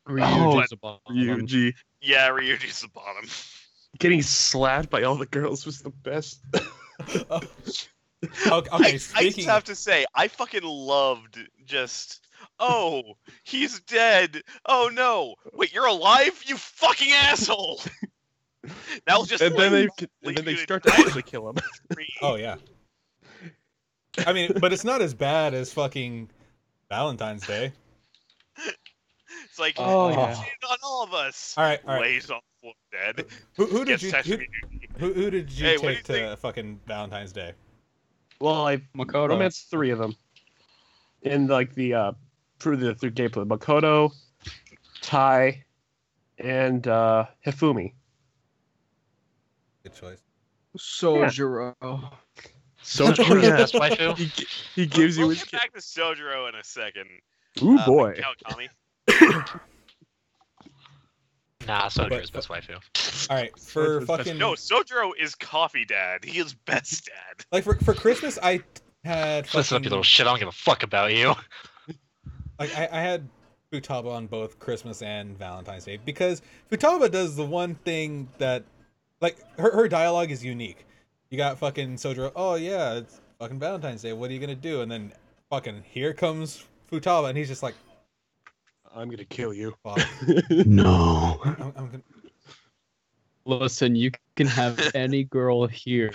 Ryuji's the bottom. Ryuji. Yeah, Ryuji's the bottom. Getting slapped by all the girls was the best. Okay, I just have to say, I fucking loved just... Oh, he's dead. Oh no. Wait, you're alive? You fucking asshole. That was just and then they start to actually kill him. Oh yeah. I mean, but it's not as bad as fucking Valentine's Day. It's like, oh yeah, cheated on all of us. All right. Lays on the floor dead. Who did you Hey, take to fucking Valentine's Day? Well, I Makoto. romanced 3 of them. In like the through gameplay, Makoto, Tai, and Hifumi. Good choice. Sojiro. Sojiro, His best waifu? he gives you We'll his get back to Sojiro in a second. Ooh boy. Kawakami. Nah, Sojiro's best waifu. All right, for Sojiro's fucking No, Sojiro is Coffee Dad. He is best dad. like for Christmas, I had Listen up, fucking you little shit. I don't give a fuck about you. like I had Futaba on both Christmas and Valentine's Day because Futaba does the one thing that like her dialogue is unique. You got fucking Sojiro, oh yeah, it's fucking Valentine's Day, what are you gonna do? And then fucking here comes Futaba and he's just like, I'm gonna kill you. fuck. No. I'm gonna... Listen, you can have any girl here.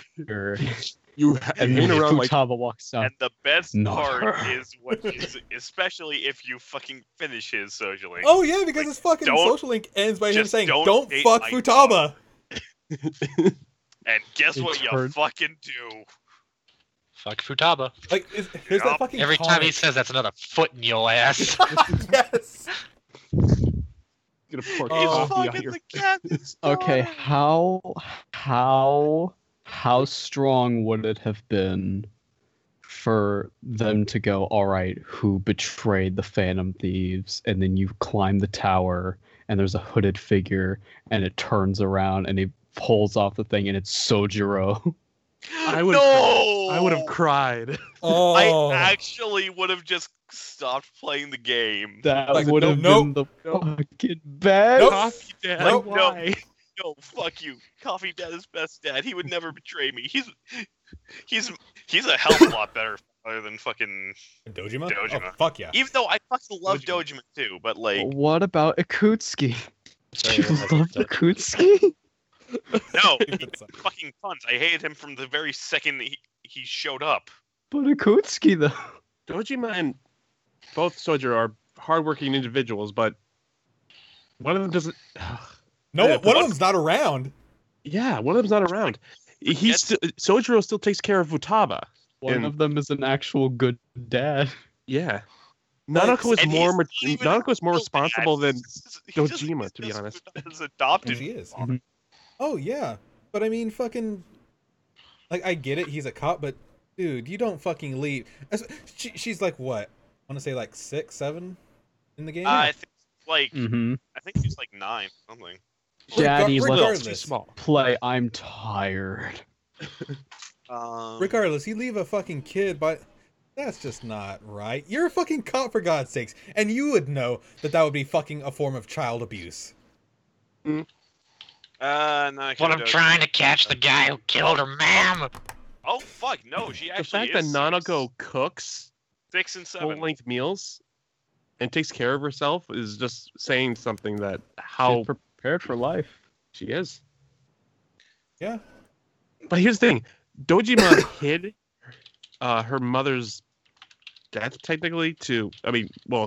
You And hang then around like Futaba walks out. And the best Not part her. is what is, especially if you fucking finish his social link. Oh yeah, because Like, his fucking don't- social link ends by him just saying, don't "Don't fuck date my Futaba." And guess It what you turned- fucking do? Fuck Futaba. Like, there's that Yup. fucking Every time he comic- sathat's another foot in your ass. Yes. gonna pour Oh. He's coffee on fucking your. the cat. Okay, how strong would it have been for them to go, all right, who betrayed the Phantom Thieves? And then you climb the tower and there's a hooded figure and it turns around and he pulls off the thing and it's Sojiro. I would. No! I would have cried. Oh. I actually would have just stopped playing the game. That Like, would have nope. been the fucking best. Nope. Coffee Dad. Nope. Why? No, fuck you. Coffee Dad is best dad. He would never betray me. He's a hell of a lot better other than fucking Dojima? Dojima. Oh, fuck yeah. Even though I fucking love Dojima. Dojima too, but like What about Akutsuki? Sorry, Do you I love said- Akutsuki? no, fucking puns. I hated him from the very second he showed up. But Akutsuki, though. Dojima and both Soja are hardworking individuals, but one of them doesn't. No, one of them's not around. Yeah, one of them's not around. Sojiro still takes care of Futaba. One of them is an actual good dad. Yeah. Nanako is more responsible than Dojima, to be honest. His adopted. She is. Mm-hmm. Oh yeah, but I mean, fucking, like, I get it. He's a cop, but dude, you don't fucking leave. She's like what? I want to say like 6, 7 in the game. I think like Mm-hmm. I think she's like 9 something. Daddy, Regardless. let's play. I'm tired. Regardless, you leave a fucking kid, but that's just not right. You're a fucking cop, for God's sakes, and you would know that that would be fucking a form of child abuse. No, But I'm trying to catch the guy who killed her, ma'am. Oh fuck, no, she The actually fact that is Nanako cooks 6 and 7. full-length meals and takes care of herself is just saying something that She's prepared for life. she is. Yeah. But here's the thing. Dojima hid her mother's death, technically,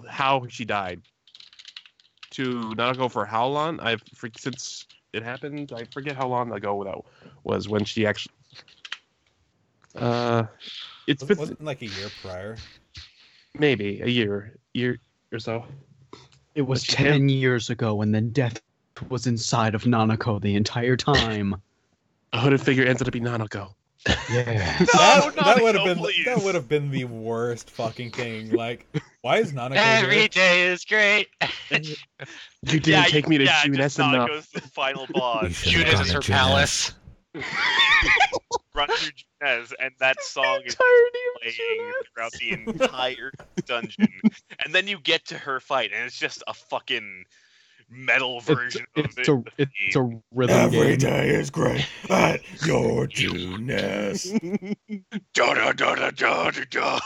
how she died. To Nanako for how long? Since it happened, I forget how long ago that was when she actually... Wasn't like a year prior. Maybe a year or so. It was 10 years ago, and then death was inside of Nanako the entire time. A hooded figure ends up being Nanako. Yeah. That would have Nanako, been please. that would have been the worst fucking thing. Like, why is Nanako Every here? day is great. You didn't take me to Junes just enough. Nanako's the final boss. Judas is her palace. Run through Junes, and that song is playing throughout the entire dungeon. And then you get to her fight, and it's just a fucking metal version of It's it. a rhythm Every game. day is great at your Junes. Da-da-da-da-da-da-da.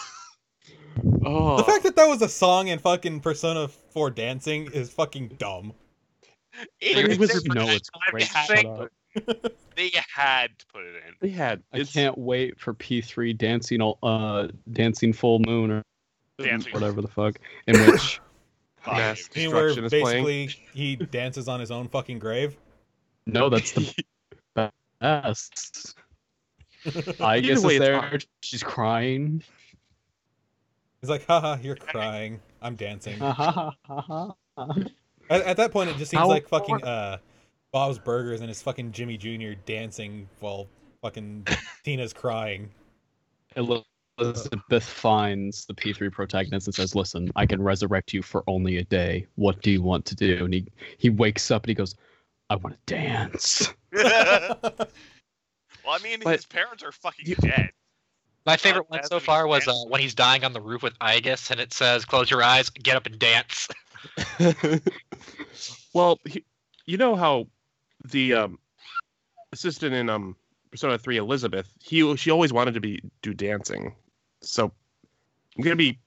Oh, The fact that that was a song in fucking Persona 4 dancing is fucking dumb. It was- You know it's great. Shut up. They had to put it in. they had. I can't wait for P3 dancing full moon or Dancing. whatever the fuck, in which Mass I mean, where destruction is playing. basically he dances on his own fucking grave. no, that's the best. I guess way, is it's there. hard. She's crying. He's like, haha, you're crying. I'm dancing. Ha ha ha ha ha. At that point, it just seems How like fucking Bob's Burgers and his fucking Jimmy Jr. dancing while fucking Tina's crying. Elizabeth finds the P3 protagonist and says, "Listen, I can resurrect you for only a day. What do you want to do?" And he wakes up and he goes, "I want to dance." Well, I mean, But- his parents are fucking dead. My favorite one As so an far was example. when he's dying on the roof with Aegis, and it says, "Close your eyes, get up and dance." Well, you know how the assistant in Persona 3, Elizabeth, she always wanted to do dancing. So I'm gonna be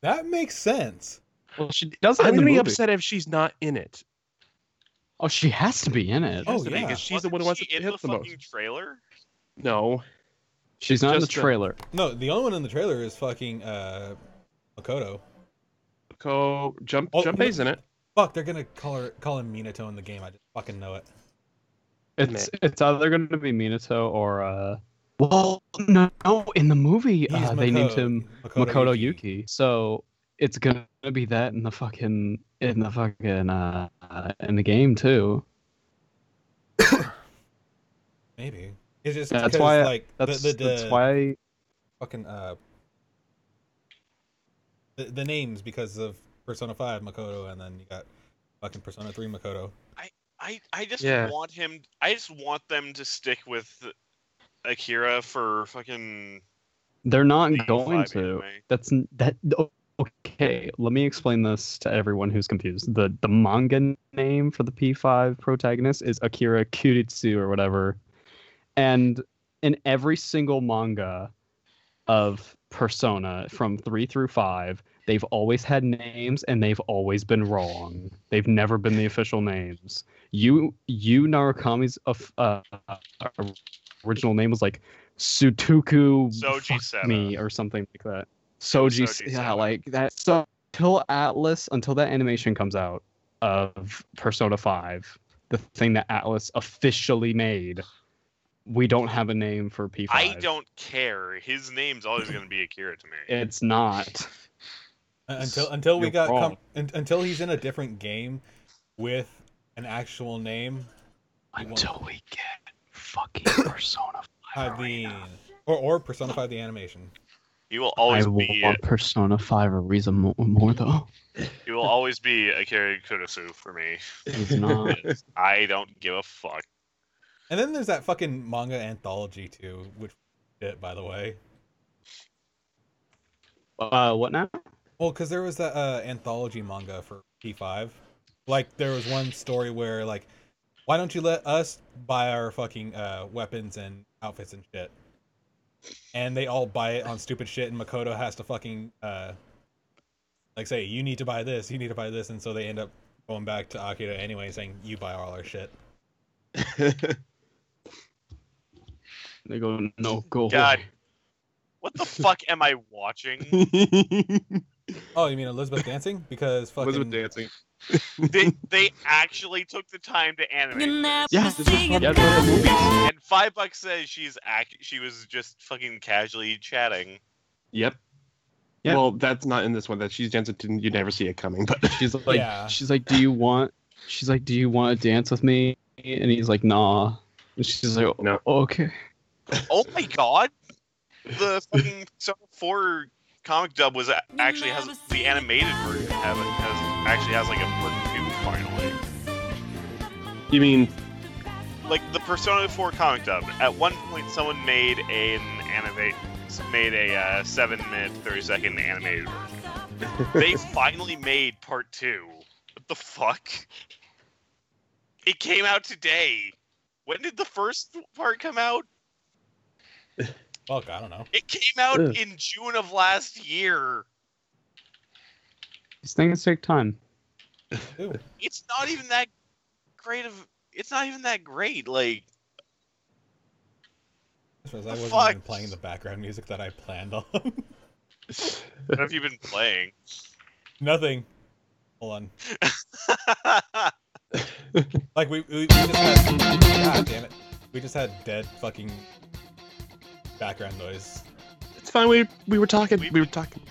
That makes sense. Well, she does it I'm in the gonna be movie. upset if she's not in it. Oh, she has to be in it. Oh, Has to be, yeah. 'cause she's the one who wants Wasn't to she hit in the the most. fucking trailer? No, She's not in the just a- trailer. No, the only one in the trailer is fucking Makoto. Junpei's in it. Fuck, they're gonna call him Minato in the game. I just fucking know it. It's either going to be Minato or well, no, in the movie He's they named Makoto- him Makoto Makoto Yuki. So it's going to be that in the game too. Maybe it's just That's because why like that's the why fucking the names because of Persona 5 Makoto, and then you got fucking Persona 3 Makoto. I just Yeah. want him. I just want them to stick with Akira for fucking. they're not P5 going to. anyway. That okay, let me explain this to everyone who's confused. The manga name for the P5 protagonist is Akira Kuritsu or whatever. And in every single manga of Persona from 3 through 5, they've always had names and they've always been wrong. They've never been the official names. Yu Narukami's original name was like Sutuku Soji fuck Seta. me or something like that. Soji's, Soji yeah, Sama. like that. So until that animation comes out of Persona 5, the thing that Atlas officially made, we don't have a name for P5. I don't care. His name's always going to be Akira to me. It's not. Until we You're got wrong. until he's in a different game with an actual name. Until we get fucking Persona 5 or Persona 5 the animation. He will always I be. want Persona 5 Ariza more though. He will always be Akira Kurosu for me. He's not. I don't give a fuck. And then there's that fucking manga anthology too, which shit, by the way. What now? Well, because there was that anthology manga for P5. Like, there was one story where, like, why don't you let us buy our fucking weapons and outfits and shit? And they all buy it on stupid shit, and Makoto has to fucking, like, say, you need to buy this, you need to buy this, and so they end up going back to Akira anyway, saying, you buy all our shit. They go, no, go God. away. What the fuck am I watching? Oh, you mean Elizabeth dancing? Because fucking... Elizabeth dancing. They actually took the time to animate this. Yeah, this is part of the movie. And $5 says she was just fucking casually chatting. Yep. Yeah. Well, that's not in this one. That she's dancing to You Never See It Coming. But She's like, Yeah. she's like, do you want to dance with me? And he's like, nah. And she's like, No. okay. Oh my god! The fucking Persona 4 comic dub was actually has the animated version has like a part 2 finally. you mean Like the Persona 4 comic dub. At one point, someone made a 7-minute, 30-second animated version. They finally made part 2. What the fuck? It came out today. When did the first part come out? Fuck, I don't know. It came out Ugh. in June of last year. These things take time. Ew. It's not even that great of. It's not even that great. Like, I The wasn't fuck? even playing the background music that I planned on. what have you been playing? Nothing. Hold on. Like we just had. God damn it. We just had dead fucking background noise. it's fine? We were talking. We- We were talking.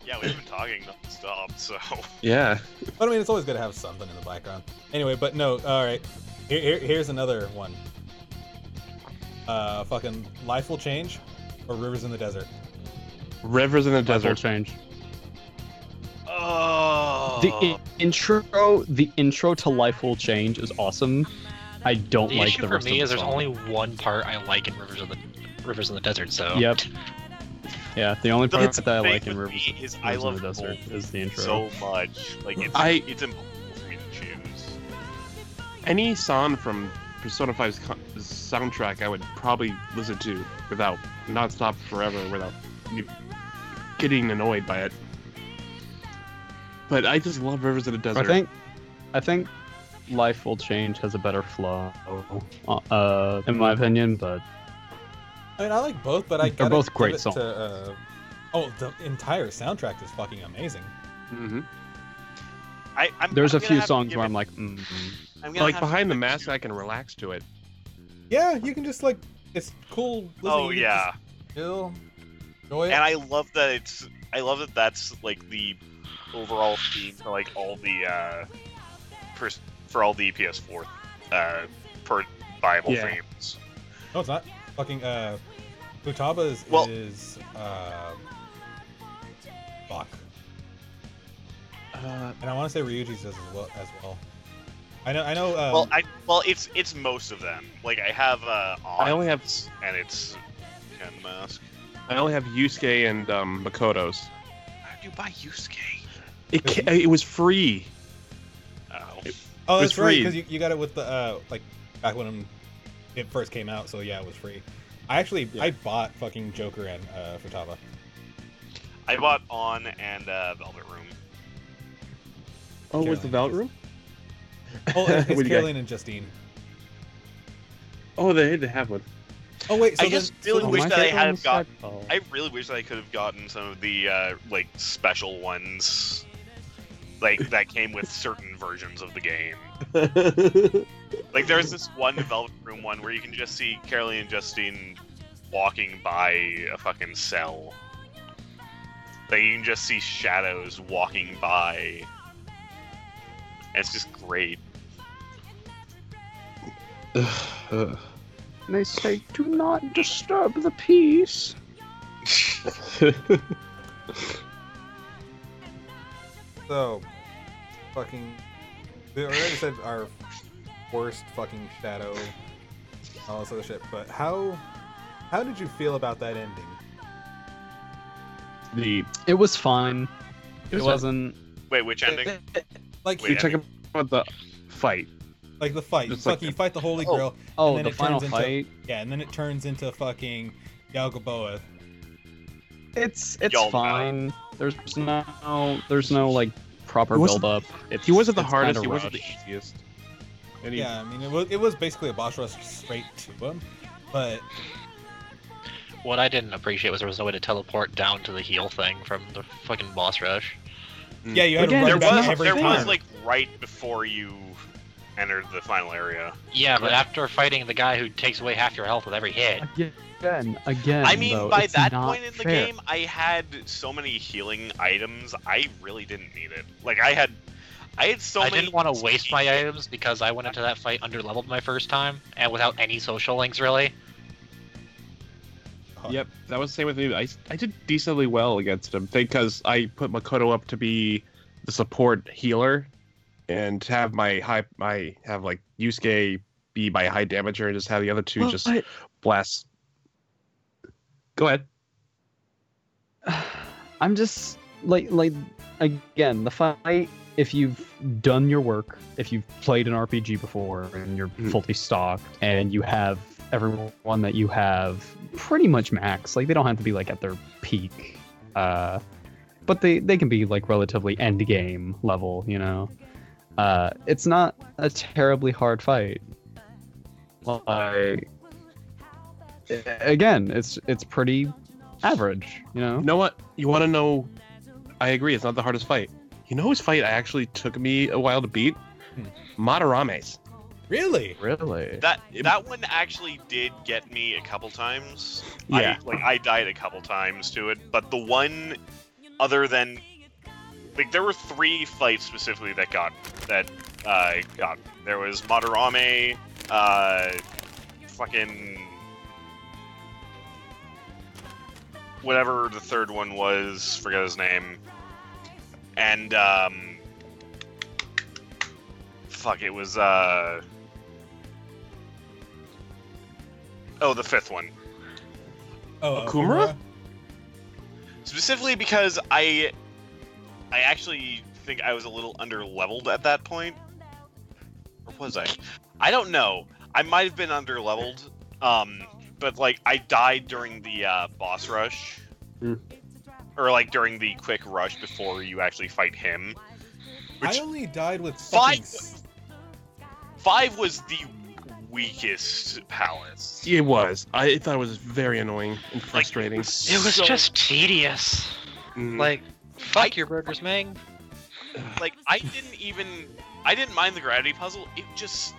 Yeah, we've been talking nonstop. So Yeah. But I mean, it's always good to have something in the background. Anyway, but no. All right. Here's another one. Fucking Life Will Change or Rivers in the Desert. Rivers in the Life will desert. change. oh, The intro to Life Will Change is awesome. I don't The like issue the for rest me of is the there's song. only one part I like in Rivers in the Desert. So Yep. Yeah, the only The part that I thing like in with Rivers, me is I Rivers in love the Desert both is the intro. so much. Like it's impossible for me to choose. Any song from Persona 5's soundtrack, I would probably listen to without not stop forever without getting annoyed by it. But I just love Rivers in the Desert. I think Life Will Change has a better flow, in my opinion. But I mean, I like both, but I They're gotta both give great it songs. to, the entire soundtrack is fucking amazing. Mm-hmm. there's I'm a gonna few have to songs give where it- I'm like, I'm gonna Like have to Behind the give it Mask, to- I can relax to it. Yeah, you can just like it's cool. Listening. Oh You can yeah. just chill, enjoy it. And I love that that's like the overall theme for like all the for all the PS4 per Bible Yeah. themes. No, it's not. Fucking Futaba is Well- fuck. And I want to say Ryuji's does as well. I know. It's most of them. Like I have I only have and it's Ken Mask. Yusuke and Makoto's. How do you buy Yusuke? It was free. Oh. Oh, it was that's right, free. because you got it with the like back when it first came out. So yeah, it was free. I bought fucking Joker and Futaba. I bought On and Velvet Room. Oh, was the Velvet Room? Oh, What it's do you got? Caroline and Justine. Oh, they had to have one. Oh wait, so I just then, really so wish my that I favorite had one was got. Cyclo. I really wish that I could have gotten some of the like special ones, like that came with certain versions of the game. Like there's this one Velvet Room one where you can just see Caroline and Justine walking by a fucking cell. Like you can just see shadows walking by. And it's just great. They say, "Do not disturb the peace." So, fucking, we already said our worst fucking shadow, all this other shit. But how did you feel about that ending? It was fine. It was wasn't. Wait, which ending? Like, Wait, You're talking about the fight. like the fight, Just fucking, like- you fight the Holy Oh. Grail. Oh, and then the it final turns fight. Yeah, and then it turns into fucking Yalgaboa. It's Y'all know. fine. There's no like proper It wasn't- build up. He wasn't the it's hardest. kinda He wasn't the rushed. easiest. And he, Yeah, I mean, it was basically a boss rush straight to him, but What I didn't appreciate was there was no way to teleport down to the heal thing from the fucking boss rush. yeah, you had Again, to There run back was every there time. was like right before you entered the final area. Yeah, but after fighting the guy who takes away half your health with every hit, Again. I mean, though, by it's that not point in the fair. game, I had so many healing items. I really didn't need it. Like I had so I many. didn't want to waste my items because I went into that fight underleveled my first time and without any social links really. Yep, that was the same with me. I did decently well against him because I put Makoto up to be the support healer, and have have like Yusuke be my high damager, and just have the other two just blast. Go ahead. I'm just like again, the fight. If you've done your work, if you've played an RPG before and you're fully stocked and you have everyone that you have pretty much max, like they don't have to be like at their peak, but they can be like relatively end game level, you know. It's not a terribly hard fight. Like again, it's pretty average, you know. You know what? You want to know? I agree. It's not the hardest fight. You know whose fight actually took me a while to beat? Madarame's. Really? Really? That one actually did get me a couple times. Yeah. I died a couple times to it, but the one other than like there were 3 fights specifically that got there was Madarame, fucking whatever the third one was, forget his name. And fuck, it was the 5th one. Oh, Okumura? Specifically because I actually think I was a little underleveled at that point. Or was I? I don't know. I might have been underleveled. But like I died during the boss rush. Or like during the quick rush before you actually fight him. Which I only died with 5 fucking 5 was the weakest palace. It was. I thought it was very annoying and frustrating. It was So- just tedious. Mhm. Like, fuck your burgers, Mang. Like I didn't mind the gravity puzzle. It just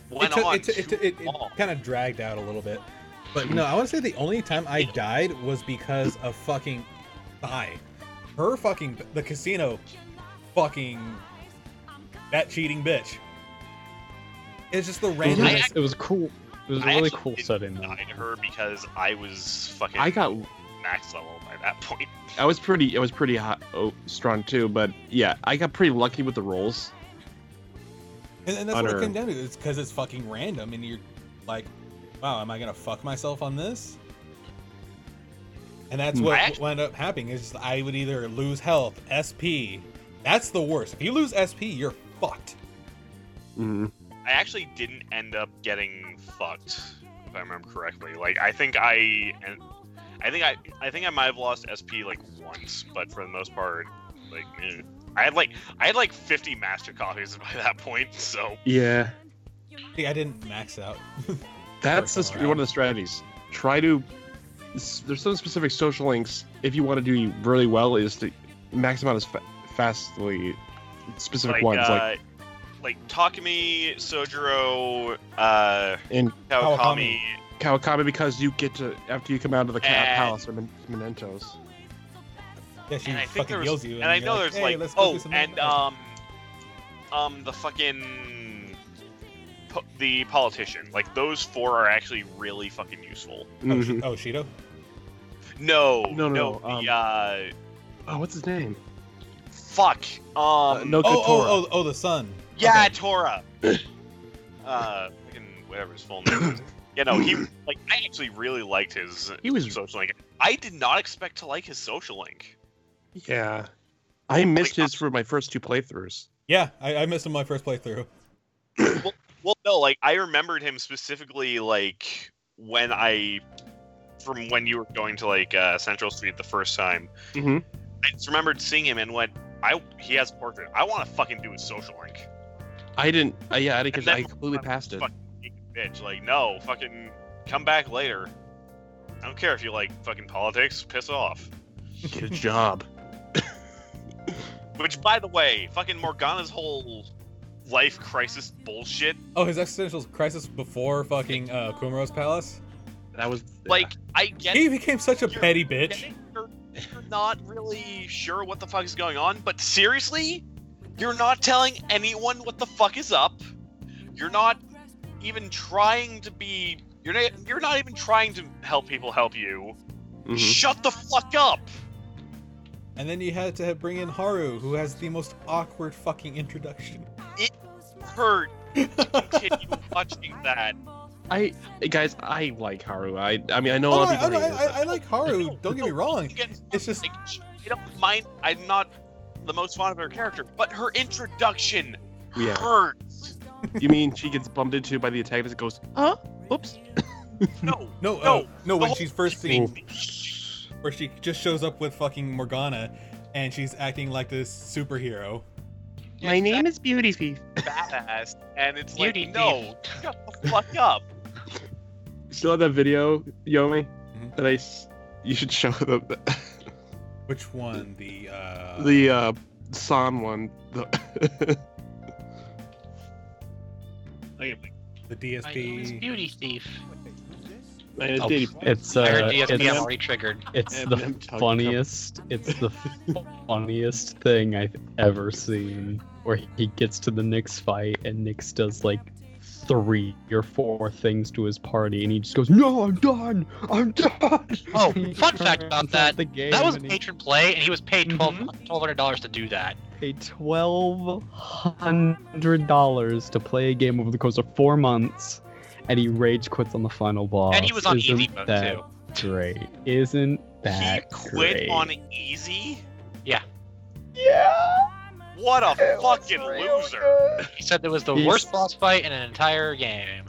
went it on. it too long. kind of dragged out a little bit. But no, I want to say the only time I died was because of fucking Thai. Her fucking the casino, fucking that cheating bitch. It's just the random. It was cool. It was a I really actually cool didn't setting. Though. die to her because I was fucking I got. max level by that point. I was pretty hot, strong too. But yeah, I got pretty lucky with the rolls. And that's what it Unearned. came down to. It's because it's fucking random, and you're like, wow, am I gonna fuck myself on this? And that's what wound up happening. Is I would either lose health, SP. That's the worst. If you lose SP, you're fucked. Mm-hmm. I actually didn't end up getting fucked, if I remember correctly. Like I think I might have lost SP like once, but for the most part, like I had like 50 master copies by that point. So Yeah. See, I didn't max out. That's one of the strategies. Try to. There's some specific social links. If you want to do really well, is to max them out as fastly. Specific ones like Takumi, Sojiro, and Kawakami, because you get to after you come out of the palace or Mementos. Yeah, she and I think fucking yells you. And I know like, there's hey, the fucking the politician. Like those 4 are actually really fucking useful. Mm-hmm. Oh, Shido? No. The, what's his name? Fuck. No. Oh, the son. Yeah, okay. Tora. Fucking whatever his full name is. Yeah, no, I actually really liked his social link. I did not expect to like his social link. Yeah. I missed his for my first 2 playthroughs. Yeah, I missed him my first playthrough. Well, no, like, I remembered him specifically, like, from when you were going to, like, Central Street the first time. Mm-hmm. I just remembered seeing him and went, he has a portrait. I want to fucking do his social link. I didn't because I completely passed it. Fucking bitch, like, no, fucking come back later. I don't care if you like fucking politics, piss off. Get a job. Which, by the way, fucking Morgana's whole life crisis bullshit. Oh, his existential crisis before fucking Kumaro's palace? That was... Like, I get He became such a petty bitch. You're not really sure what the fuck is going on, but seriously? You're not telling anyone what the fuck is up. You're not even trying to be... You're not even trying to help people help you. Mm-hmm. Shut the fuck up! And then you had to bring in Haru, who has the most awkward fucking introduction. It hurt to continue watching that. I like Haru. I mean, I know a lot of people hate this. I like Haru, don't get me wrong. It's just... Like, I don't mind, I'm not the most fond of her character, but her introduction hurts. You mean she gets bumped into by the antagonist and goes, huh? Oops. No, when she's first seen... Where she just shows up with fucking Morgana, and she's acting like this superhero. My name is Beauty Thief. Badass, and it's Beauty like, no, shut the fuck up. You still have that video, Yomi? Mhm. That you should show them. Which one? The San one. the My name is DSP. Beauty Thief. It's I heard DSP, I'm already triggered. It's the funniest. It's the funniest thing I've ever seen. Where he gets to the Nyx fight and Nyx does like 3 or 4 things to his party, and he just goes, "No, I'm done. I'm done." Oh, fun fact about that. That was a and patron play, and he was paid $1,200 to do that. paid $1,200 to play a game over the course of 4 months, and he rage quits on the final boss. And he was on Isn't easy mode, that too. Great. Isn't that He quit great? on easy? Yeah. Yeah. What a fucking loser. He said it was the He's- worst boss fight in an entire game.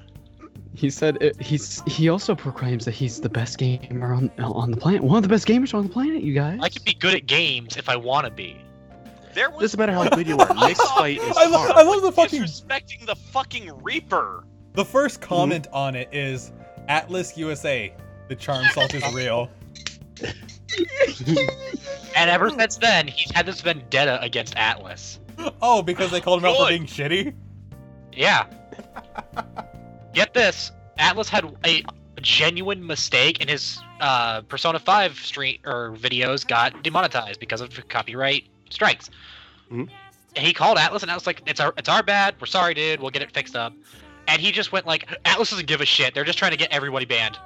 He said he also proclaims that he's the best gamer on the planet. One of the best gamers on the planet, you guys. I can be good at games if I want to be. There was Doesn't matter how good you are. Next fight is I hard. love the fucking... disrespecting the fucking Reaper. The first comment on it is, Atlas USA, the charm salt is real. And ever since then, he's had this vendetta against Atlas. Oh, because they called him out for Good. being shitty? Yeah. Get this. Atlas had a genuine mistake, and his Persona 5 stream or videos got demonetized because of copyright strikes. Mhm. And he called Atlas, and Atlas was like, it's our bad. We're sorry, dude. We'll get it fixed up. And he just went like, Atlas doesn't give a shit. They're just trying to get everybody banned.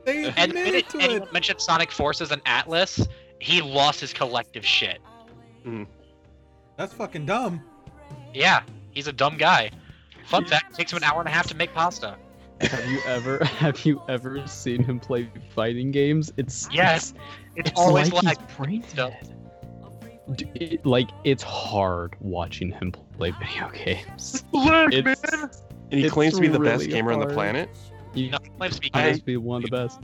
They And the admitted minute to anyone it. mentioned Sonic Forces and Atlas, he lost his collective shit. That's fucking dumb. Yeah, he's a dumb guy. Fun fact, it takes him an hour and a half to make pasta. Have you ever seen him play fighting games? Yes, it's always like like he's brain dead. It's hard watching him play video games. It's- And he It's claims to be the best really gamer on the hard. planet. He No, I'm speaking. claims to be one of the best.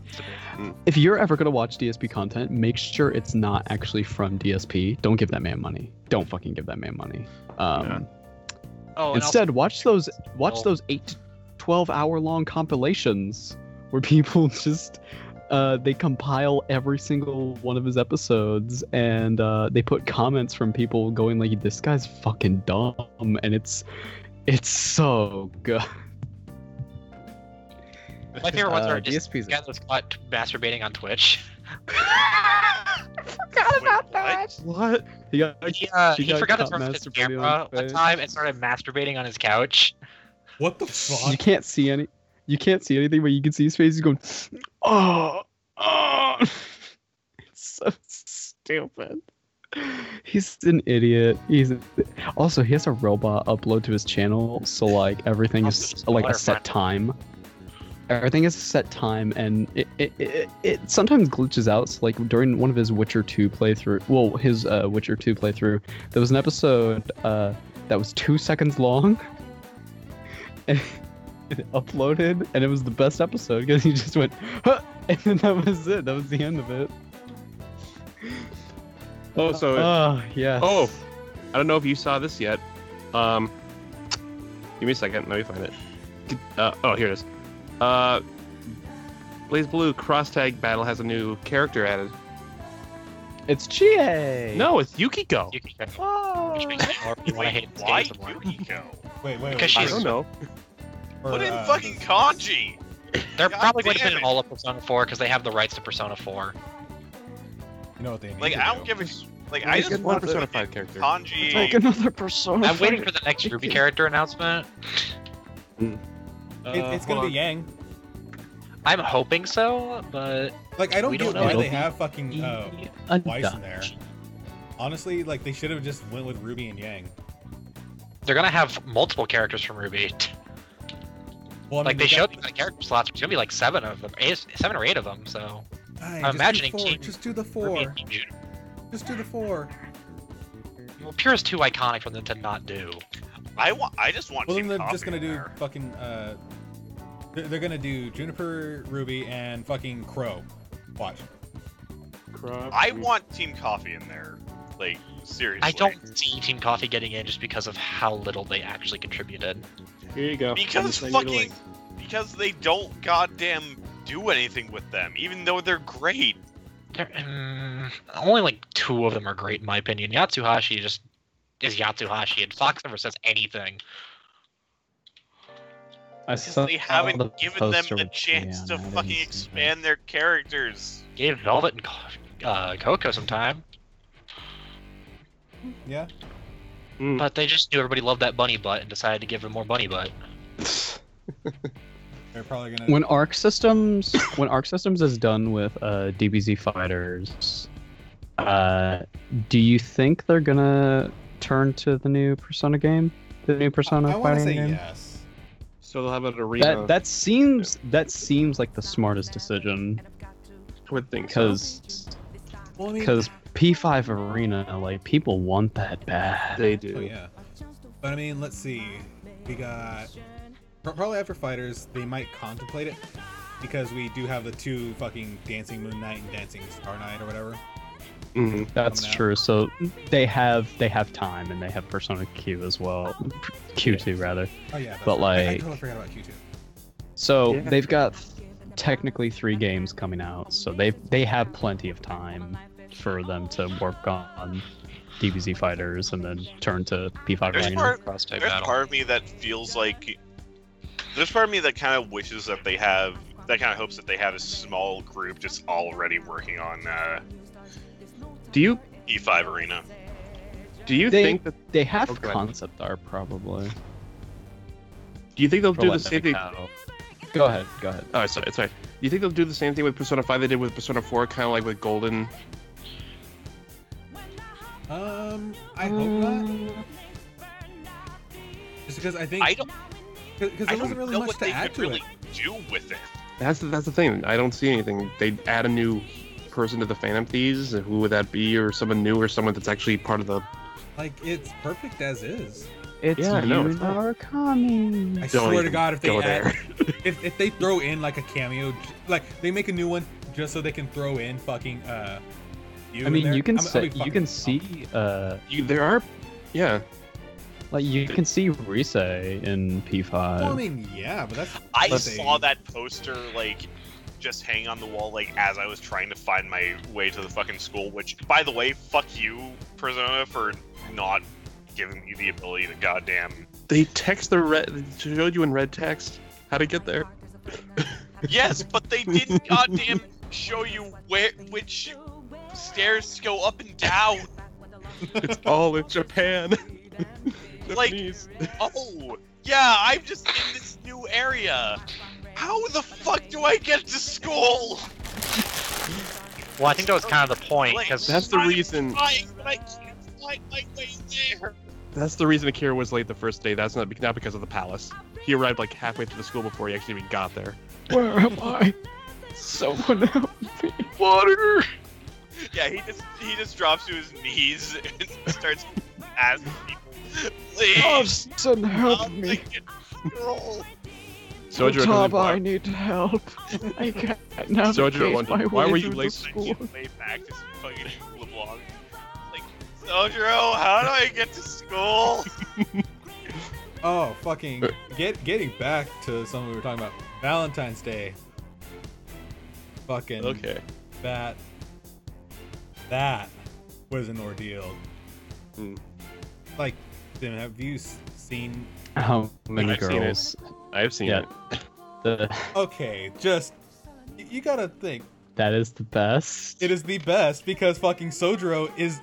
If you're ever gonna watch DSP content, make sure it's not actually from DSP. Don't give that man money. Don't fucking give that man money. Oh, and Instead, watch those 8 12-hour-long compilations where people just they compile every single one of his episodes, and they put comments from people going like, "This guy's fucking dumb," and it's so good. My favorite ones are DSPs. just guys that's caught masturbating on Twitch. Forgot about that. What? He got forgot to caught turn off his masturbating camera on one Twitch. time and started masturbating on his couch. What the fuck? You can't see anything, but you can see his face. He's going, oh. It's so stupid. He's an idiot. Also, he has a robot upload to his channel, so like everything is like a set time. Everything is a set time, and it sometimes glitches out. So like during one of his Witcher 2 playthrough, Witcher 2 playthrough, there was an episode that was 2 seconds long, and it uploaded, and it was the best episode because he just went, huh! And then that was it. That was the end of it. Oh, so yeah. oh, I don't know if you saw this yet. Give me a second. Let me find it. Oh, here it is. Blaze Blue Cross Tag Battle has a new character added. It's Chie. No, it's Yukiko. Oh. Which makes me more want to hate Why Skates more. Yukiko? Wait. Because I she's- don't know. Put in fucking kanji. They're God probably going to damn put in it. all of Persona 4 because they have the rights to Persona 4. You know what they need Like to I do? don't give a like. We I should just get one want Persona to 5 character. kanji. Like another Persona. I'm waiting for the next Ruby character announcement. It's gonna be Yang. I'm hoping so, but Like I don't We get don't know. why It'll they be have fucking Weiss in there. Dutch. Honestly, like they should have just went with Ruby and Yang. they're gonna have multiple characters from Ruby. Well, I Like mean, they showed got- the character slots. There's gonna be like 7 of them, 7 or 8 of them. So Aye, I'm just do imagining 4. Team Just do the Ruby 4. and Team June. Just do the 4. Well, Pure is too iconic for them to not do. I just want. Well, then Team they're Coffee just gonna in do there. fucking they're gonna do Juniper, Ruby, and fucking Crow. Watch. I want Team Coffee in there. Like seriously. I don't see Team Coffee getting in just because of how little they actually contributed. Here you go. Because fucking because they don't goddamn do anything with them, even though they're great. Only like 2 of them are great in my opinion. Yatsuhashi just is Yatsuhashi, and Fox never says anything. Because they haven't given them the chance to fucking expand their characters. Gave Velvet and Coco some time, Yeah. but they just knew everybody loved that bunny butt and decided to give them more bunny butt. They're probably gonna. When Arc Systems is done with DBZ Fighters, do you think they're gonna turn to the new Persona game, the new Persona I want to fighting say game? yes. So they'll have an arena. That seems like the smartest decision I would think so. Well, I mean, because P5 Arena, like, people want that bad. They do. oh yeah. But I mean, let's see. We got probably after Fighters, they might contemplate it because we do have the 2 fucking Dancing Moon Knight and Dancing Star Knight or whatever. Mhm. That's coming out. true. So they have time, and they have Persona Q as well, Q2 rather. Oh yeah. That's But, right. I like- totally forgot about Q2. So Yeah. they've got technically 3 games coming out, so they have plenty of time for them to work on DBZ Fighters and then turn to P5 There's Arena. part, Cross-type there's battle. part of me that feels like there's part of me that kind of wishes that they have that kind of hopes that they have a small group just already working on Do you E5 Arena. think that They have Oh, go ahead. concept art probably. do you think they'll for do the letting same thing? out. Go ahead. Oh, sorry. Do you think they'll do the same thing with Persona 5 they did with Persona 4, kind of like with Golden? I hope not. Just because I think I don't. because I there wasn't don't really know much what to they add could to really it. do with it. That's the thing. I don't see anything. They add a new person to the Phantom Thieves. Who would that be? Or someone new, or someone that's actually part of the. Like it's perfect as is. It's Yeah, I know, it's fine. coming. I Don't swear to even God, if they go add, there. if they throw in like a cameo, like they make a new one just so they can throw in fucking you. I mean, in there, you can I'll be say, you fucking can pumped. see There are, yeah. Like you can see Rise in P5. Well, I mean, yeah, but that's. I let's saw say- that poster like just hang on the wall like as I was trying to find my way to the fucking school. Which, by the way, fuck you, Persona, for not giving me the ability to goddamn. They text the red. Showed you in red text how to get there. Yes, but they didn't goddamn show you which stairs to go up and down. It's all in Japan. Like, Japanese. oh, yeah, I'm just in this new area. How the fuck do I get to school? Well, I think that was kind of the point, because That's the reason. But I can't find my way there. That's the reason Akira was late the first day. That's not because of the palace. He arrived like halfway through the school before he actually even got there. Where am I? Someone help me. Water. Yeah, he just drops to his knees and starts asking people, please, Son, help I'll me. take it. Girl. Sojiro Taba, I doesn't- need help. I can't navigate Sojiro wondered, my why way were you through late? the I school. keep way back to fucking LeBlanc. Like, Sojiro, how do I get to school? Oh, fucking getting back to something we were talking about. Valentine's Day. Fucking Okay. that was an ordeal. Hmm. Like, Tim, have you seen? How many I've seen it. girls? I've seen Yeah. it. The, Okay, just you gotta think. that is the best. It is the best because fucking Sojiro is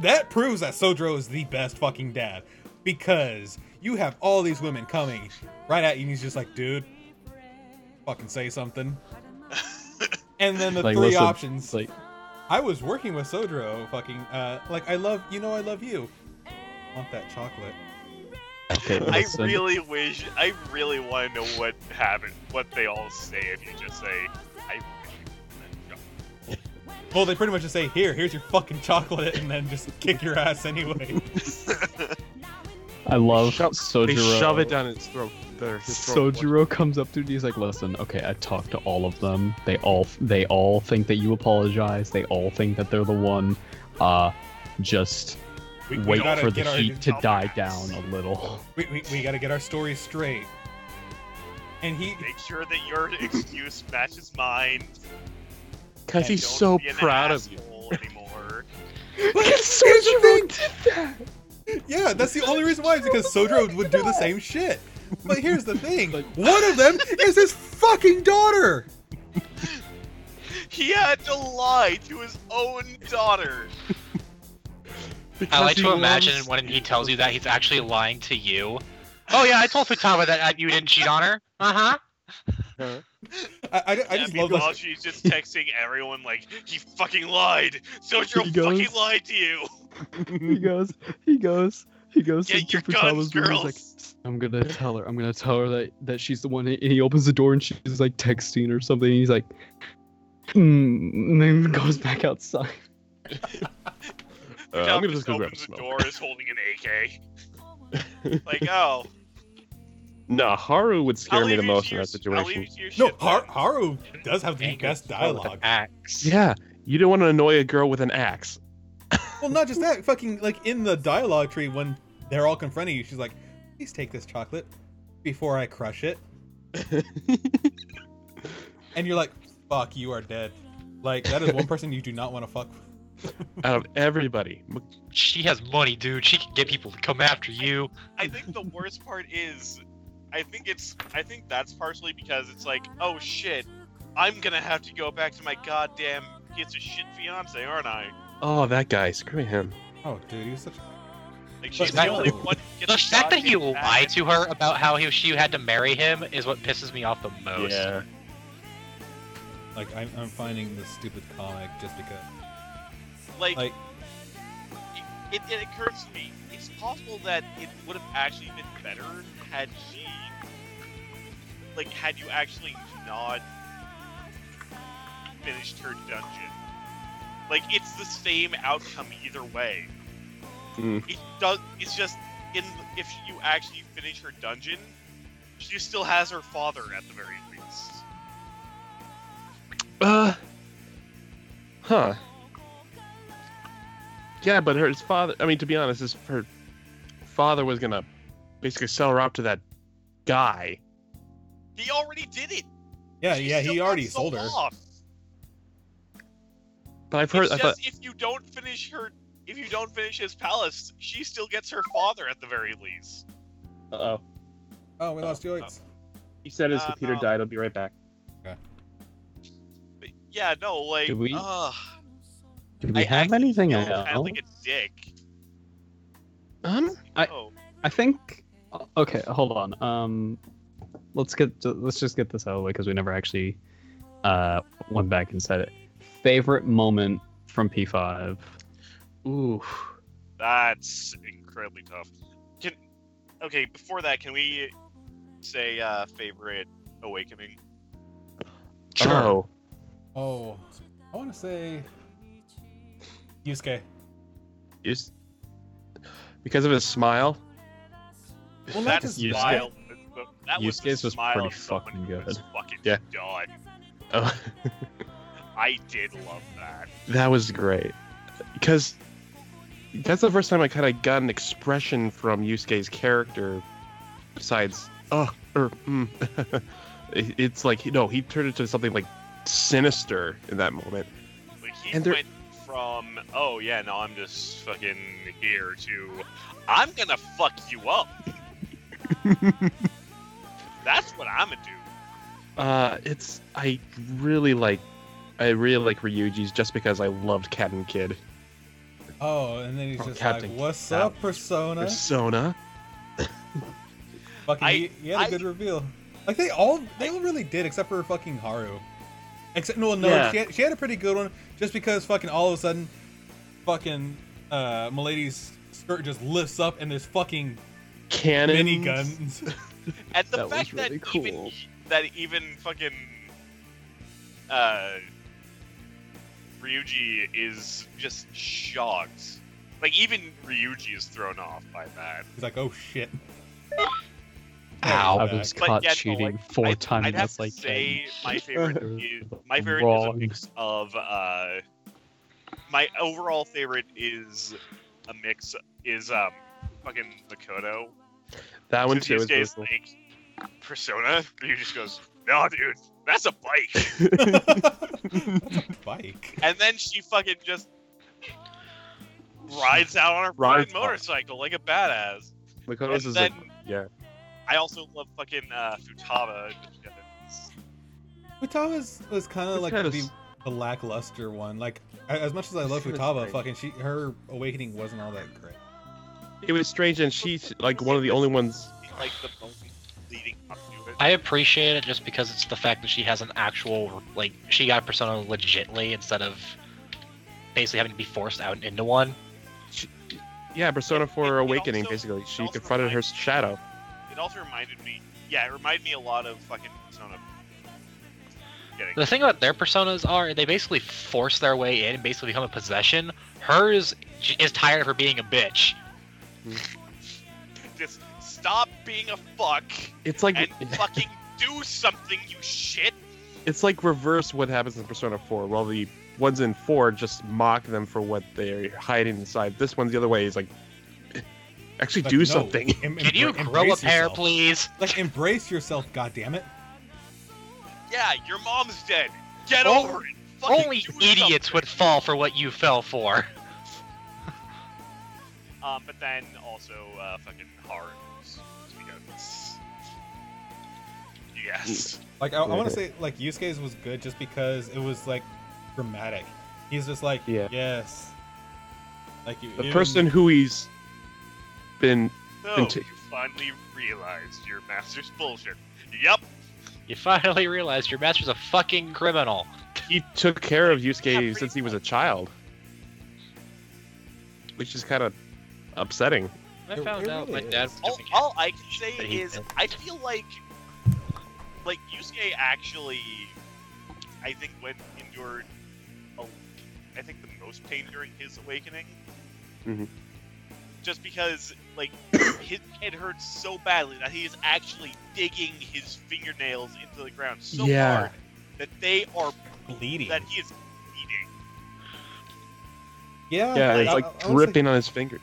that proves that Sojiro is the best fucking dad because you have all these women coming right at you and he's just like, dude, fucking say something. And then the Like, three listen, options. It's like, I was working with Sojiro, fucking like I love you. Want that chocolate? okay, I listen. really want to know what happened, what they all say if you just say, I Well, they pretty much just say, here's your fucking chocolate, and then just kick your ass anyway. I love They Sojiro. shove it down his throat. His throat. Sojiro comes up to you and he's like, listen, okay, I talked to all of them. They all think that you apologize. They all think that they're the one. Just We wait gotta for the get our- heat to die down a little. We gotta get our story straight. And he make sure that your excuse matches mine. Because and he's don't so be an proud of you. asshole anymore. Sojiro did that. Yeah, that's the only reason why is because Sojiro would do the same shit. But here's the thing: one of them is his fucking daughter. He had to lie to his own daughter. I like Because to he imagine loves- when he tells you that he's actually lying to you. Oh yeah, I told Futaba that you didn't cheat on her. Uh-huh. I Yeah, just love meanwhile, this. she's just texting everyone like, he fucking lied. Sojiro He goes- fucking lied to you. he goes Get into your Futala's guns, room. He's girls. like, I'm gonna tell her that she's the one. And he opens the door and she's like texting or something. And he's like, and then goes back outside. I'm Tom gonna just just go grab a opens the smoke. door, is holding an AK. Like, oh. No, Haru would scare I'll me the leave you most to in that your- I'll leave situation. you to your No, shit, then. Haru does have the And best go with an dialogue. axe. Yeah, you don't want to annoy a girl with an axe. Well, not just that. Fucking like in the dialogue tree when they're all confronting you, she's like, "Please take this chocolate before I crush it." And you're like, "Fuck, you are dead." Like that is one person you do not want to fuck. Out of everybody. She has money, dude. She can get people to come after you. I think the worst part is, I think that's partially because it's like, oh shit, I'm gonna have to go back to my goddamn piece of shit fiance, aren't I? Oh, that guy. Screw him. Oh, dude, he's such. Like she's But the only no. one who gets The fact that he goddamn lied back. to her about how she had to marry him is what pisses me off the most. Yeah. Like I'm finding this stupid comic just because. Like, Like it occurs to me, it's possible that it would have actually been better had you actually not finished her dungeon. Like, it's the same outcome either way. Mm. It's just, if you actually finish her dungeon, she still has her father at the very least. Huh. Yeah, but his father. I mean, to be honest, her father was gonna basically sell her out to that guy. He already did it. Yeah, She yeah, still he got already sold sold her. off. But I've heard. It's I just thought if you don't finish his palace, she still gets her father at the very least. oh. Oh, we lost Joyce. He said his Uh, computer no. died. I'll be right back. But yeah, no, like, Do we- ugh. Do we I have actually anything feel else? kind of like a dick. I- Oh, I think. Okay, hold on. Let's just get this out of the way because we never actually went back and said it. Favorite moment from P5. Ooh. that's incredibly tough. Okay, before that, can we say favorite awakening? Oh. Oh, I want to say Yusuke. Just because of his smile. Well, not That just Yusuke. smile. That was the Yusuke's was smile pretty of someone fucking who was good. fucking Yeah. done. Oh. I did love that. That was great. Because that's the first time I kind of got an expression from Yusuke's character. Besides, it's like, he turned into something like sinister in that moment. Like he And there- went from, oh yeah, no, I'm just fucking here to, I'm gonna fuck you up. That's what I'm gonna do. I really like Ryuji's just because I loved Cat and Kid. Oh, and then he's Oh, just Captain like, "What's Cat. up, Persona?" Persona. Fucking, he had a I- good reveal. Like they all really did, except for fucking Haru. Except no, Yeah. she had a pretty good one, just because fucking all of a sudden, fucking Milady's skirt just lifts up and there's fucking Cannon. mini guns. And the That was fact really cool. that even fucking Ryuji is just shocked. Like even Ryuji is thrown off by that. He's like, "Oh shit." Ow, I back. was But caught yeah, no, cheating like, 4 I'd times. have That's to like say my favorite is Wrong. a mix of my overall favorite is a mix is fucking Makoto. That one too. Since Is Yusuke's like Persona, Ryuji just goes, "No, dude, that's a bike." Bike. And then she fucking just rides out on her Rides fucking motorcycle like a badass. Makoto's And is then yeah. I also love fucking Futaba. Futaba was kind of like Futada's- the lackluster one. Like as much as I love She was Futaba, great. fucking her awakening wasn't all that great. It was strange, and she's like one of the only ones. Like the moment leading up to it. I appreciate it just because it's the fact that she has an actual, like, she got Persona legitly instead of basically having to be forced out into one. Yeah, Persona 4 It Awakening, also- basically. it She also confronted her reminds- shadow. It also reminded me, it reminded me a lot of fucking Persona. The thing about their personas are they basically force their way in and basically become a possession. Hers is tired of her being a bitch. Just stop being a fuck It's like and fucking do something, you shit. it's like reverse what happens in Persona 4. While the ones in 4 just mock them for what they're hiding inside. This one's the other way. Is like actually Like, do no, something. Can you grow a embrace pair, yourself. please? Like embrace yourself, goddammit. Yeah, your mom's dead. Get Oh, over it. Fucking Only do idiots something. would fall for what you fell for. But then also fucking Haru's because yes. Like I want to say like Yusuke's was good just because it was like dramatic. He's just like Yeah. yes. Like The person who he's been So And you finally realized your master's bullshit. Yup. You finally realized your master's a fucking criminal. he took care of Yeah, Yusuke pretty since he was a child, which is kind of upsetting. I It found out my really dad is. was All, doing all I can say That he is did. I feel like Yusuke actually I think endured I think the most pain during his awakening. Mhm. Just because like his head hurts so badly that he is actually digging his fingernails into the ground so Yeah. hard that they are bleeding. that he is bleeding. Yeah, Yeah, it's I- like I was dripping on his fingers.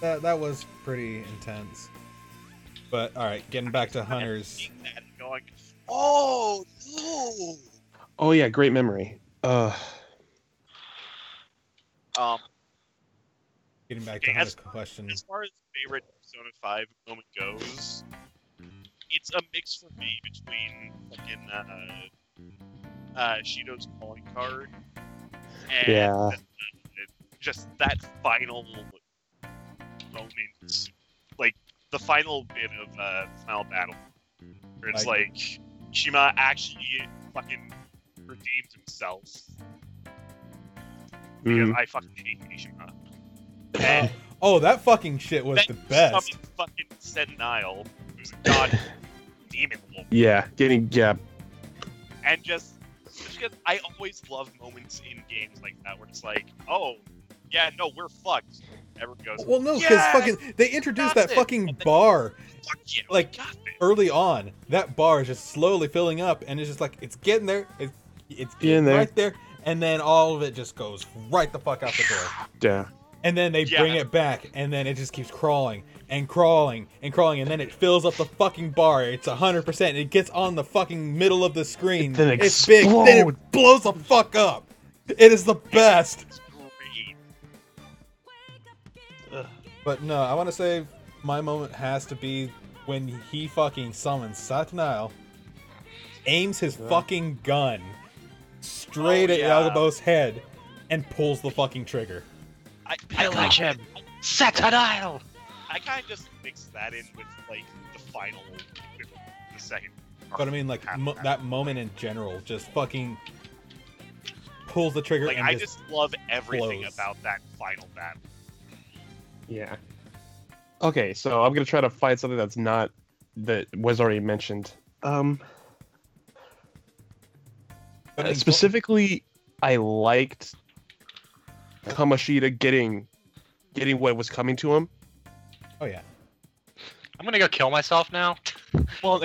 That was pretty intense. But all right, getting back to Hunter's. Seeing that and going, oh no. Oh yeah, great memory. Getting back to Hunter's question. As far as favorite Persona 5 moment goes, it's a mix for me between fucking Shido's calling card and just that final moment, like the final bit of final battle, where it's like Shima actually fucking redeemed himself. Because I fucking hate Shima. Oh, that fucking shit was the best. Fucking Senile, who's a god demon wolf. Yeah, And just because I always love moments in games like that where it's like, oh, yeah, no, we're fucked. Everyone goes, Well, no, because fucking they introduced that fucking bar. Fuck yeah, like early on. That bar is just slowly filling up, and it's just like it's getting there. It's getting there. Right there, and then all of it just goes right the fuck out the door. Yeah. And then they bring it back, and then it just keeps crawling and crawling and crawling, and then it fills up the fucking bar. It's 100%. It gets on the fucking middle of the screen. Then it's big. Then it blows the fuck up. It is the best. It's great. But no, I want to say my moment has to be when he fucking summons Satanael, aims his fucking gun straight at Yagabo's head, and pulls the fucking trigger. I like him. Satanael! I kind of just mix that in with, like, the final, the second. But I mean, like, that moment in general just fucking pulls the trigger. Like, and I just love everything blows. about that final battle. Yeah. Okay, so I'm gonna try to find something that was already mentioned. Specifically, I liked Kamoshida getting what was coming to him. Oh yeah. I'm gonna go kill myself now. Well,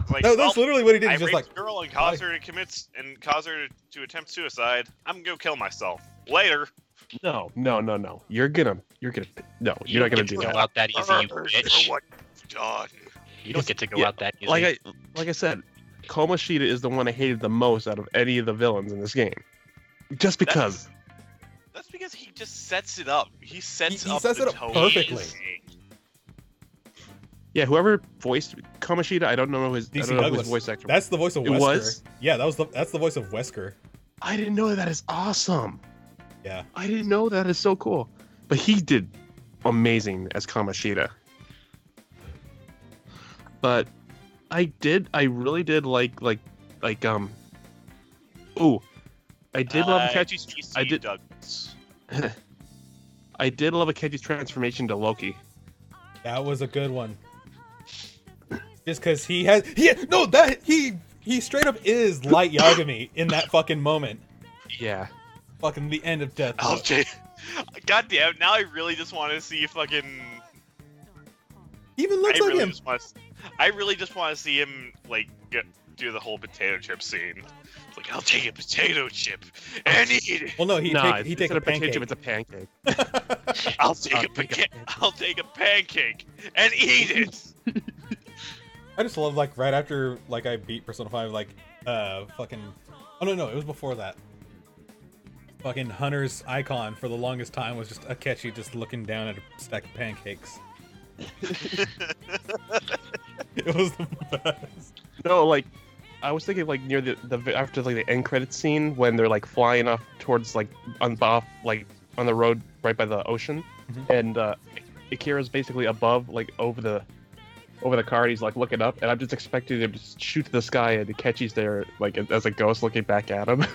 Like, that's literally what he did. I He's just raped like, a girl and caused her to attempt suicide. I'm gonna go kill myself later. No. You're not gonna do Go that. out that easy, you bitch. What you've done. You don't get to go out that easy. Like I said, Kamoshida is the one I hated the most out of any of the villains in this game. Just because. That's because he just sets it up. He sets He up sets the it up tone. perfectly. Yeah, whoever voiced Kamoshida, I don't know his Douglas. voice actor. That's the voice of It Wesker. was? Yeah, that's the voice of Wesker. I didn't know that is awesome. Yeah. I didn't know that is so cool. But he did amazing as Kamoshida. But I really did like I did love Akechi's I did love Akechi's transformation to Loki. That was a good one. Just because he straight up is Light Yagami in that fucking moment. Yeah. Fucking the end of Death Note. Okay. God damn, now I really just want to see fucking... Even looks like him. I really just want to see him, like, do the whole potato chip scene. It's like, I'll take a potato chip and eat it. Well, no, he takes a pancake. Chip, it's a pancake. I'll take a pancake and eat it. I just love, like, right after, like, I beat Persona 5, like, fucking... Oh, no, it was before that. Fucking Hunter's icon for the longest time was just Akechi just looking down at a stack of pancakes. It was the best. No, like, I was thinking, like, near the after, like, the end credits scene when they're, like, flying off towards, like, on the road right by the ocean, and Akira's basically above, like, over the car, and he's, like, looking up, and I'm just expecting him to just shoot to the sky, and Akechi's there, like, as a ghost looking back at him.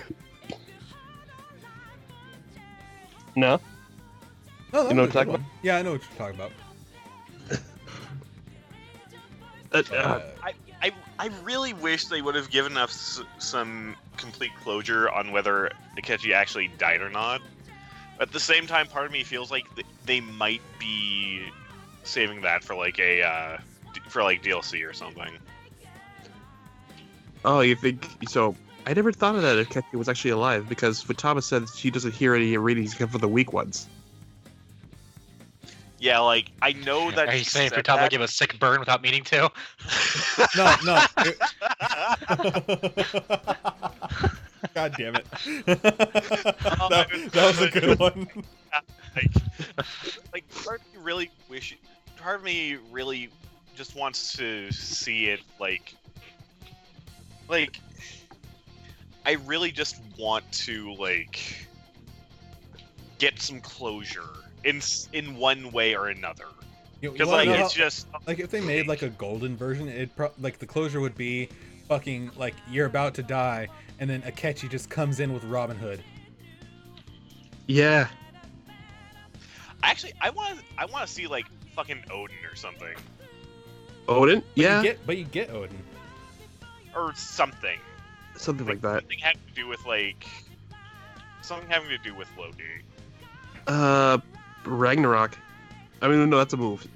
No? No, you know what I'm talking about? Yeah, I know what you're talking about. I really wish they would have given us some complete closure on whether Akechi actually died or not. At the same time, part of me feels like they might be saving that for like a DLC or something. Oh, you think so? I never thought of that Akechi was actually alive because Futaba said she doesn't hear any readings except for the weak ones. Yeah, like I know that. Are you he saying said Futaba that. give a sick burn without meaning to? No, no. God damn it. that was a good one. like part of me really part of me really just wants to see it like I really just want to like get some closure in one way or another. Because like it's just like if they made like a golden version, like the closure would be fucking like you're about to die, and then Akechi just comes in with Robin Hood. Yeah. Actually, I want to see like fucking Odin or something Odin? Yeah. But you get Odin. or something. Something like that. Something having to do with Loki. Ragnarok. I mean, no, that's a move.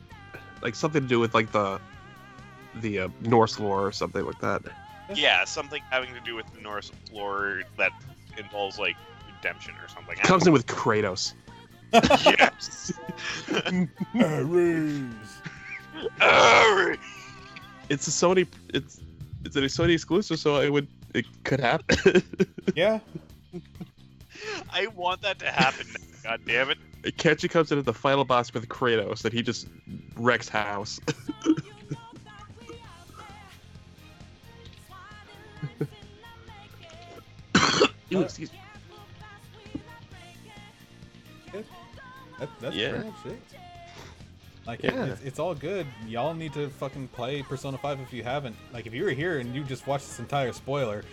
Like something to do with like the Norse lore or something like that. Yeah, something having to do with the Norse lore that involves like redemption or something. Comes in with Kratos. Yes. It's a Sony. It's a Sony exclusive, so it could happen. Yeah. I want that to happen. God damn it. Kenji comes in at the final boss with Kratos, and he just wrecks house. Ooh, excuse me. That's Yeah. pretty much it. Like Yeah. it's all good. Y'all need to fucking play Persona 5 if you haven't. Like if you were here and you just watched this entire spoiler,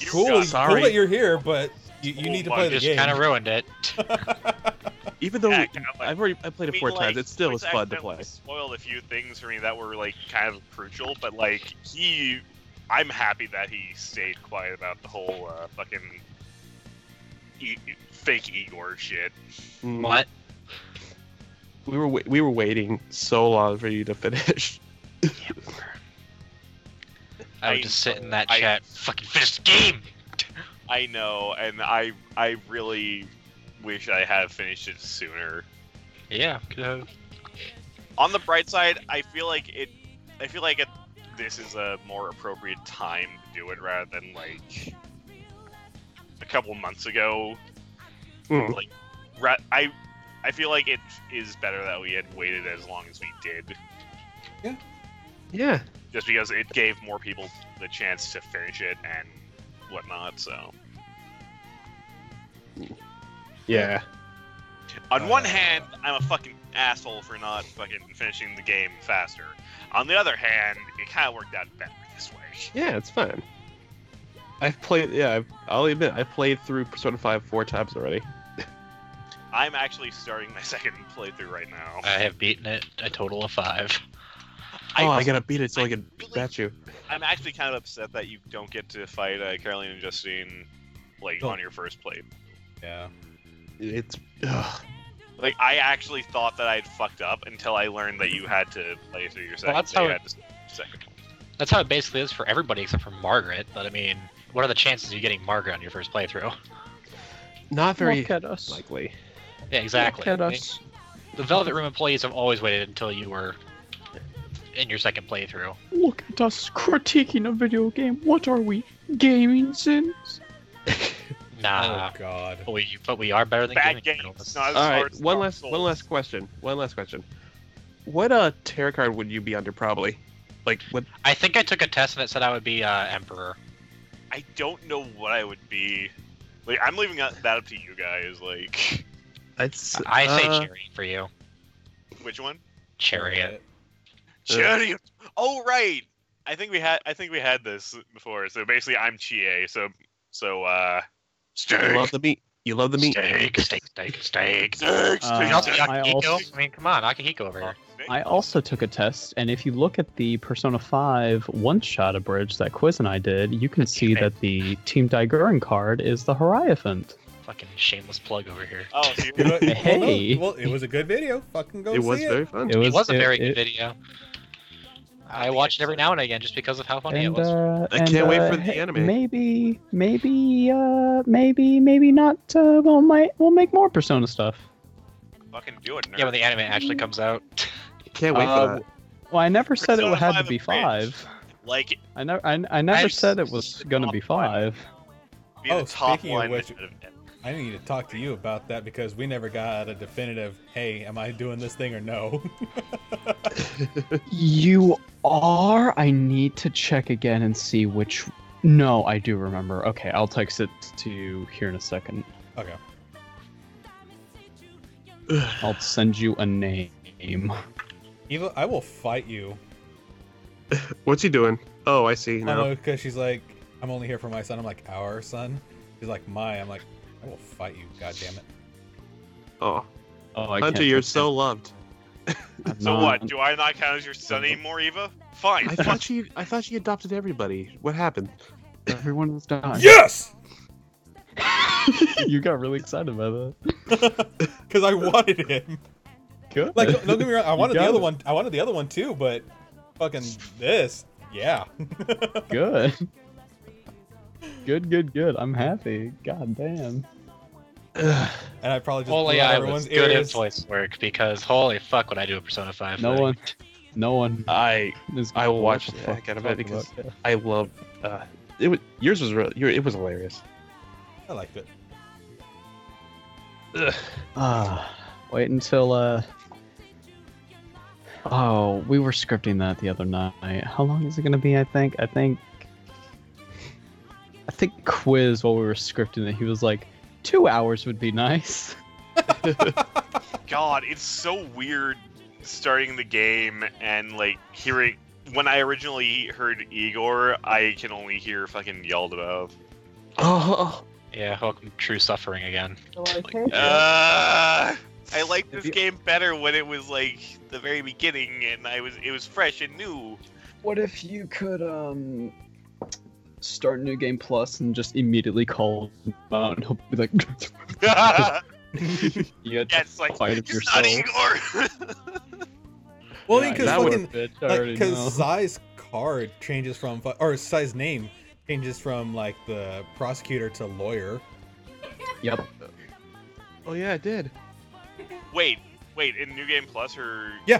cool that you're here, but you need to play the Just game. kind of ruined it. Even though Yeah, kinda like- I played it 4 times, it still was fun to play. Spoiled a few things for me that were like kind of crucial, but like I'm happy that he stayed quiet about the whole fucking fake Igor shit. What? We were waiting so long for you to finish. I would just sit in that chat, fucking finish the game. I know, and I really wish I had finished it sooner. Yeah, could have. On the bright side, I feel like this is a more appropriate time to do it rather than like a couple months ago. Mm. Like, I feel like it is better that we had waited as long as we did, Yeah. just because it gave more people the chance to finish it and whatnot. So, Yeah. on one hand, I'm a fucking asshole for not fucking finishing the game faster. On the other hand, it kind of worked out better this way. Yeah, it's fine. I'll admit, I've played through Persona 5 4 times already. I'm actually starting my second playthrough right now. I have beaten it a total of 5. I gotta beat it so I can really- bat you. I'm actually kind of upset that you don't get to fight Caroline and Justine like Oh. on your first play. Yeah. It's Like I actually thought that I'd fucked up until I learned that you had to play through your second. that's you how had to second one. That's how it basically is for everybody except for Margaret. But I mean, what are the chances of you getting Margaret on your first playthrough? not very Look at us. likely. Yeah, exactly. Look at us. The Velvet Room employees have always waited until you were in your second playthrough. Look at us critiquing a video game. What are we? Gaming sins? Nah, Oh God. but we are better than Bad gaming games. journalists. Not as All hard right, as one Dark last Souls. question. What tarot card would you be under probably? Like what? I think I took a test and it said I would be Emperor. I don't know what I would be. Like I'm leaving that up to you guys. Like I I say Chariot for you. which one? Chariot. Chariot. Oh right. I think we had this before. So basically, I'm Chie. So steak. You love the meat. You love the meat. Steak. Steak. You also got I Akihiko? also- I mean, come on, Akihiko over here. I also took a test, and if you look at the Persona 5 one-shot abridged that Quiz and I did, you can see Okay. that the Team Daiguren card is the Hierophant. Fucking shameless plug over here. Oh, so you're- Hey. Well, it was a good video. Fucking go It see was it. very fun. It was a very good video. I watch it every now and again just because of how funny it was. I can't wait for the anime. Maybe not. We'll make more Persona stuff. Fucking do it, nerd. Yeah, when the anime actually comes out. Can't wait for that. Well, I never said it Persona had to 5 be is great. 5. Like, I never said it was gonna be 5. be the top speaking of one. which, I need to talk to you about that because we never got a definitive, hey, am I doing this thing or no? You are? I need to check again and see which... No, I do remember. Okay, I'll text it to you here in a second. Okay. I'll send you a name. Eva, I will fight you. What's he doing? Oh, I see now. Because she's like, I'm only here for my son. I'm like, our son? She's like, my. I'm like, I will fight you, god damn it. Oh, Oh, I Hunter, can't you're text so it. loved. I'm So not- what? Do I not count as your son anymore, Eva? Fine. I thought she adopted everybody. What happened? Everyone was dying. Yes! You got really excited about that. Because I wanted him. Good. Like, don't get me wrong, I wanted the got other it. one. I wanted the other one too, but fucking this, yeah. Good. Good. I'm happy. God damn. And I probably just Holy, blew out I everyone's was good at ears. voice work because holy fuck would I do a Persona 5 No thing. one. I is I gonna will know watch what the fuck heck out of to it talk because about, yeah. I love. It was yours was real. It was hilarious. I liked it. Wait until Oh, we were scripting that the other night. How long is it gonna be? I think Quiz while we were scripting it, he was like, 2 hours would be nice. God, it's so weird starting the game and like hearing. When I originally heard Igor, I can only hear fucking yelled about. Oh, Yeah, welcome to true suffering again. I liked this you- game better when it was like the very beginning and it was fresh and new. What if you could start New Game Plus and just immediately call him out and he'll be like Yeah, you had it's like fight it it's not yourself. Igor. Well, I mean, that because would've fucking, because Zai's card changes from, or Zai's name changes from like the prosecutor to lawyer. Yep. oh yeah, it did. Wait, in New Game Plus or Yeah.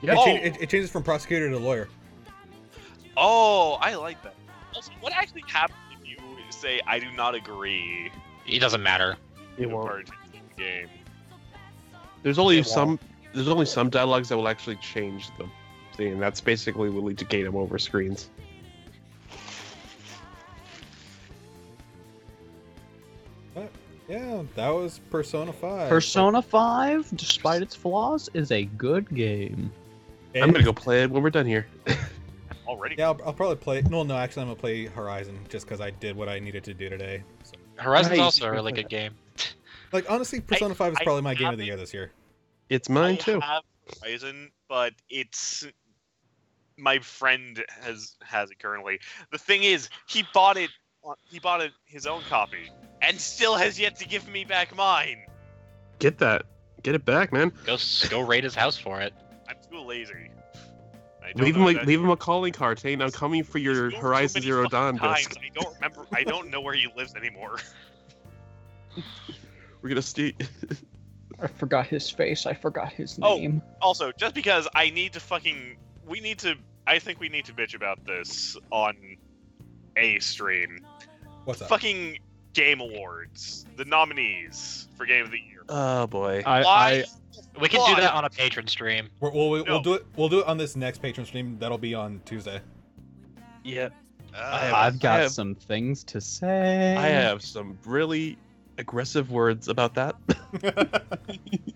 Yeah. It, Oh. it changes from prosecutor to lawyer. oh, I like that. Also, what actually happens if you say I do not agree? It doesn't matter. It with won't. parts of the game. There's only It won't. There's only some dialogues that will actually change the thing, and that's basically will lead to game over screens. But, yeah, that was Persona 5. Persona 5, despite its flaws, is a good game. I'm gonna go play it when we're done here. Already? Yeah, I'll probably play. No, actually, I'm gonna play Horizon just because I did what I needed to do today. So, Horizon's Nice. also a really good game. like, honestly, Persona 5 is I probably my game of the haven't- year this year. It's mine too. I have Horizon, but my friend has it currently. The thing is, he bought it his own copy and still has yet to give me back mine. Get it back, man. Go raid his house for it. I'm too lazy. I don't Leave know him that- leave him a calling card saying I'm coming for your He's moved too Horizon many Zero fucking Dawn times. disc. I don't remember. I don't know where he lives anymore. We're gonna see. I forgot his face. I forgot his Oh. name. Also, just because I think we need to bitch about this on a stream. What's up? Fucking Game Awards, the nominees for Game of the Year. Oh boy. Why? We can Why? do that on a patron stream. We'll No. do it. We'll do it on this next patron stream. That'll be on Tuesday. Yeah. I've got I have- some things to say. I have some really aggressive words about that.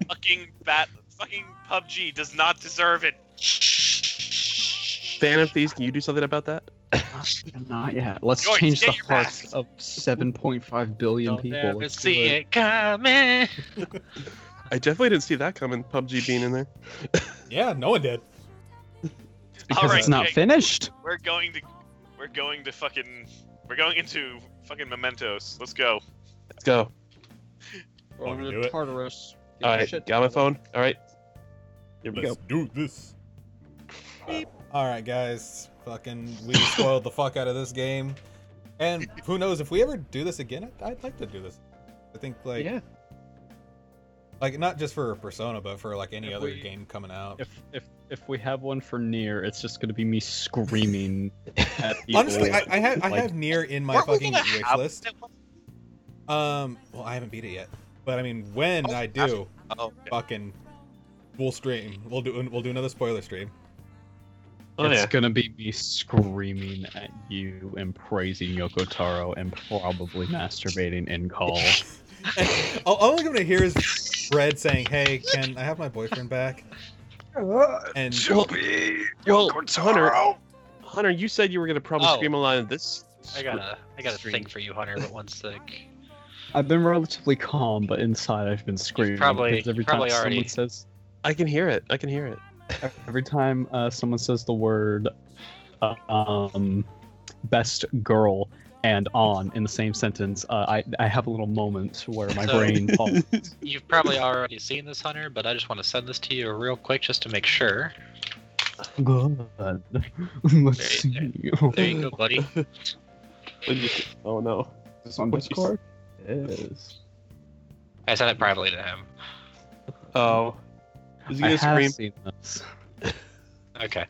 fucking PUBG does not deserve it. Fan of Thieves, can you do something about that? Not yet. Let's George, change the get your hearts mask. of 7.5 billion Don't people. ever Let's do see it. it coming. I definitely didn't see that coming. PUBG being in there. Yeah, no one did. Because Alright, it's not Jake. finished. We're going into fucking Mementos. Let's go. Let's go. We're Want me going to do to it? Tartarus. Get All your right, shit got my together. phone. All right. Here we Let's go. do this. All right, guys. Fucking, we spoiled the fuck out of this game. And who knows if we ever do this again? I'd like to do this. I think like Yeah. Like, not just for Persona, but for like any other game coming out. If we have one for Nier, it's just gonna be me screaming at people. Honestly, I like, have Nier in my Weren't we fucking gonna wish have list. that one? Well, I haven't beat it yet, but I mean, when I do, Oh, okay. fucking, we'll stream. We'll do another spoiler stream. Oh, it's yeah. gonna be me screaming at you and praising Yoko Taro and probably masturbating in call. And all I'm gonna hear is Fred saying, "Hey, can I have my boyfriend back?" And Hunter, you said you were gonna probably Oh. scream a line of this. I got a stream. thing for you, Hunter, but one sec. I've been relatively calm, but inside I've been screaming. Probably- because every probably time already- someone says, I can hear it. I can hear it. every time someone says the word best girl and on in the same sentence, I have a little moment where my So- brain falls. You've probably already seen this, Hunter, but I just want to send this to you real quick just to make sure. Good. Let's see. There you go, buddy. Oh no. Is this on What'd you Discord? It is. I sent it privately to him. Oh. Is he I gonna have scream? seen this. Okay.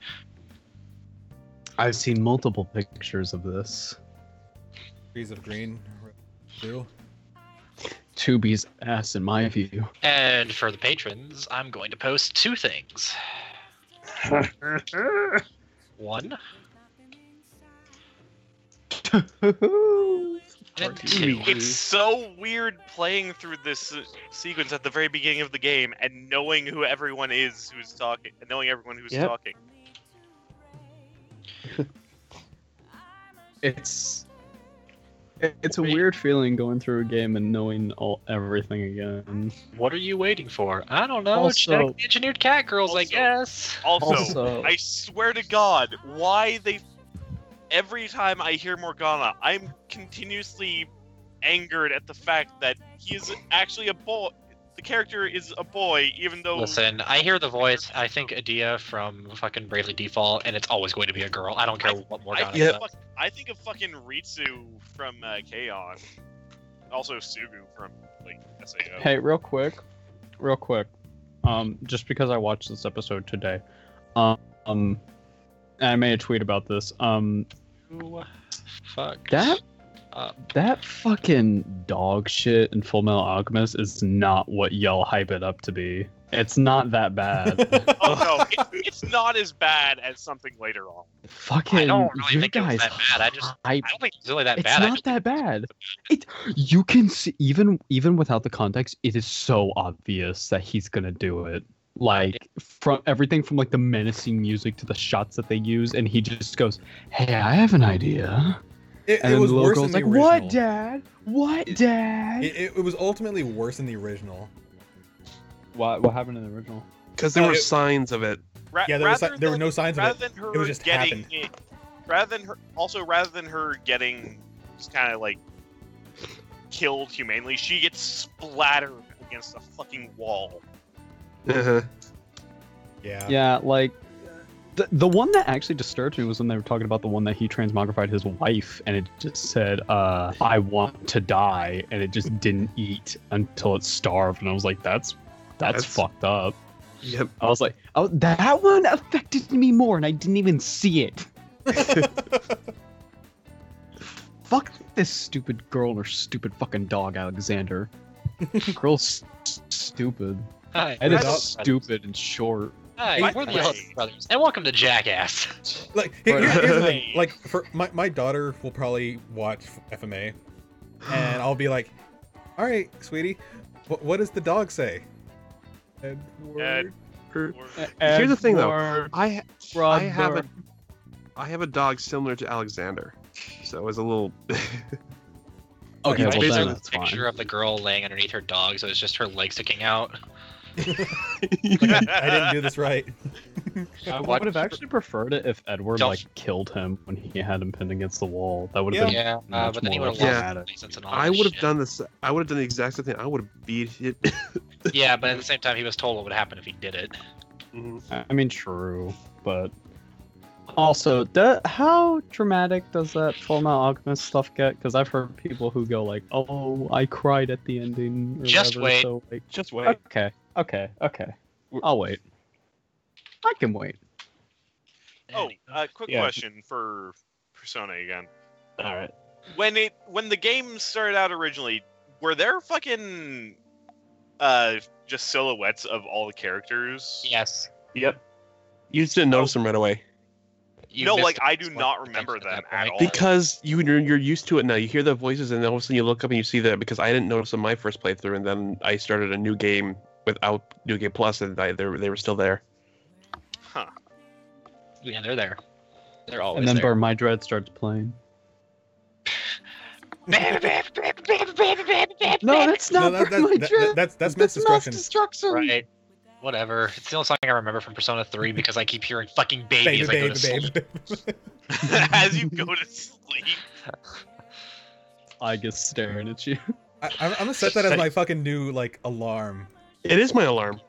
I've seen multiple pictures of this. Trees of Green, 2. Tubi's ass, in my view. And for the patrons, I'm going to post two things. One, and two. It's so weird playing through this sequence at the very beginning of the game and knowing who everyone is who's talking, and knowing everyone who's Yep. talking. It's a weird feeling going through a game and knowing everything again. What are you waiting for? I don't know. Also- Check the engineered cat girls, I Also- guess. Also, I swear to God, why they? Every time I hear Morgana, I'm continuously angered at the fact that he is actually a boy. The character is a boy, even though. Listen, I hear the voice. I think Adia from fucking Bravely Default, and it's always going to be a girl. I don't care what Morgana yeah. says. I think of fucking Ritsu from K-On! Also Sugu from like SAO. Hey, real quick. Just because I watched this episode today, and I made a tweet about this. Ooh, fuck. That fucking dog shit in Full Metal Alchemist is not what y'all hype it up to be. It's not that bad. Oh no, it's not as bad as something later on. Fucking, I don't really you think it was guys that bad. I don't think it's really that It's bad. not that bad. You can see even without the context, it is so obvious that he's gonna do it. Like from everything from like the menacing music to the shots that they use, and he just goes, "Hey, I have an idea." It And then was the little worse girl's than the like, original. "What, Dad? What, Dad?" It was ultimately worse than the original. What happened in the original? Because there were it- signs of it. Yeah, there were no signs of rather it. than her It was just getting happened. rather than her getting just kind of like killed humanely, she gets splattered against a fucking wall. Uh-huh. Yeah. Yeah, like the one that actually disturbed me was when they were talking about the one that he transmogrified his wife, and it just said, "I want to die," and it just didn't eat until it starved, and I was like, "That's fucked up." Yep. I was like, "Oh, that one affected me more, and I didn't even see it." Fuck this stupid girl and her stupid fucking dog, Alexander. Girl's stupid. Hi, It we're is the stupid and short. Hi, By we're the the way- Ellis Brothers, and welcome to Jackass. Like Right. here's the thing. Like for my daughter will probably watch FMA, and I'll be like, "All right, sweetie, what does the dog say?" Edward. Here's the thing, though. Edward, I have brother. I have a dog similar to Alexander, so it was a little. Okay, It's well basically then a it's fine. picture of the girl laying underneath her dog, so it's just her leg sticking out. I didn't do this right. I What? would have actually preferred it if Edward Don't- like killed him when he had him pinned against the wall. That would have been Yeah, much but then he more would have lost dramatic. his license and all I this would have shit. done this. I would have done the exact same thing. I would have beat it. Yeah, but at the same time, he was told what would happen if he did it. Mhm. I mean, true, but Also, how dramatic does that Full Metal Alchemist stuff get? Because I've heard people who go like, "Oh, I cried at the ending." Or Just whatever, wait. So, like, Just wait. Okay. I'll wait. I can wait. Oh, quick Yeah. question for Persona again. All right. When the game started out originally, were there fucking just silhouettes of all the characters? Yes. Yep. You just didn't notice them right away You No, missed like the I do best not part remember at them that at point. all. because you're used to it now. You hear the voices, and then all of a sudden you look up and you see that. Because I didn't notice them my first playthrough, and then I started a new game without New Game Plus, and they were still there. Huh. Yeah, they're there. They're always And then there. Burn My Dread starts playing. No, that's not No, Burn My Dread. that's That's mass destruction. destruction. Right. Whatever. It's the only song I remember from Persona 3 because I keep hearing fucking baby, Baby, as I go baby, to sleep. baby. As you go to sleep. I get staring at you. I'm gonna set that as my fucking new like alarm, It is my alarm.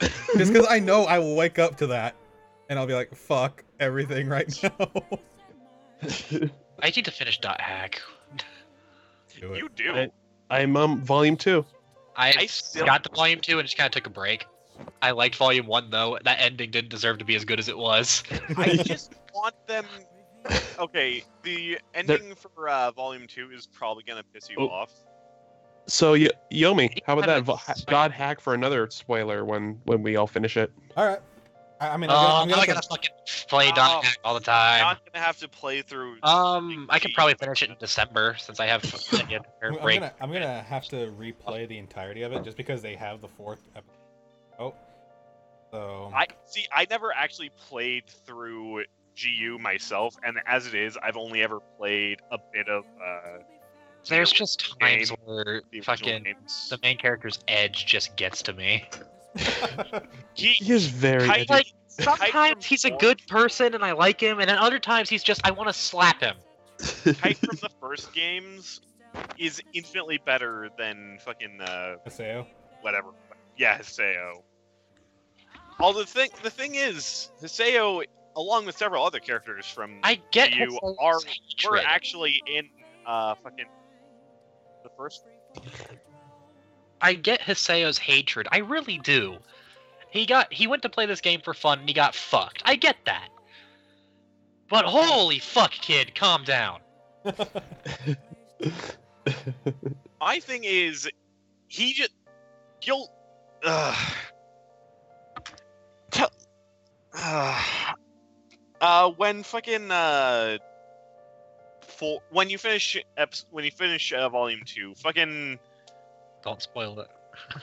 just because I know I will wake up to that, and I'll be like, "Fuck everything right now." I need to finish Dot Hack. Do it. You do. I'm volume 2. I still- got to Volume 2 and just kind of took a break. I liked Volume 1 though. That ending didn't deserve to be as good as it was. I just want them. Okay, the ending for Volume 2 is probably gonna piss you Oh. off. So Yomi, how about that Kinda- God hack for another spoiler when we all finish it? All right. I mean, Oh, I'm now I gonna gotta fucking play Dot Hack all the time. Not gonna have to play through. I could probably finish it in December since I have a break. I'm gonna have to replay the entirety of it just because they have the 4th episode. Oh, so I never actually played through GU myself, and as it is, I've only ever played a bit of. There's GU just times game, where the original fucking games. the main character's edge just gets to me. He is very Kind edgy. Like Hype sometimes from he's a four- good person and I like him, and then other times he's just I want to slap him. Hype from the first games is infinitely better than fucking Haseo. whatever. Yeah, Hiseo. The thing is, Hiseo, along with several other characters from I get GU, his were hatred. actually in fucking the first. I get Hiseo's hatred. I really do. He went to play this game for fun and he got fucked. I get that. But holy fuck, kid, calm down. My thing is, he'll when fucking when you finish volume 2, fucking Don't spoil it.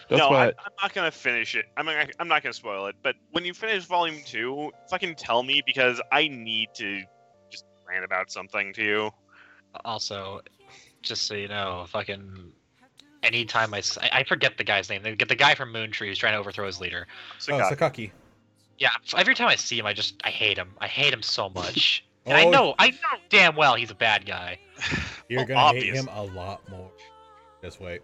That's no, why I'm not gonna finish it. I'm not gonna spoil it. But when you finish volume 2, fucking tell me because I need to just rant about something to you. Also, just so you know, fucking anytime I forget the guy's name. They get the guy from Moontree who's trying to overthrow his leader. So Oh, Sakaki. Yeah, every time I see him, I hate him. I hate him so much. And Oh. I know damn well he's a bad guy. You're Well, gonna hate obvious. him a lot more. Just wait.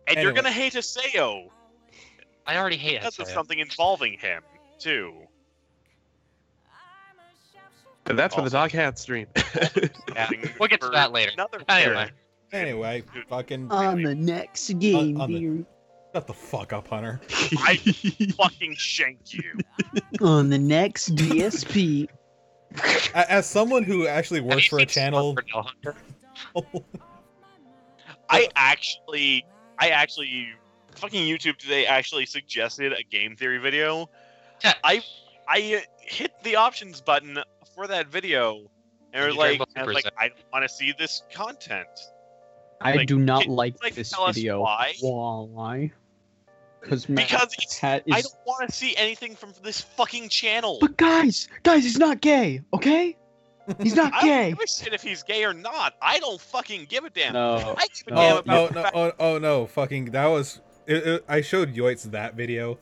and you're Anyway. gonna hate Hiseo I already hate because of Hiseo. something involving him too. But that's for the dog hat stream. Yeah, Something we'll get to for that later. Another Anyway. character. Anyway, fucking On the next game, on the- dear. shut the fuck up, Hunter. I fucking shank you. On the next DSP. As someone who actually Have works you for a seen channel, Slumber Now Hunter? I actually fucking YouTube today actually suggested a game theory video. Yeah. I hit the options button for that video and You was like, turned I was both like, I don't want to see this content. I Like, do not can you, like like, this tell us video. why? Why? Because Because I is. don't want to see anything from this fucking channel. But guys, he's not gay, okay? He's not I don't gay. give a shit if he's gay or not. I don't fucking give a damn. No. I give a No, damn Oh about no, the no, fact- oh no, fucking that was. I showed Yoitz that video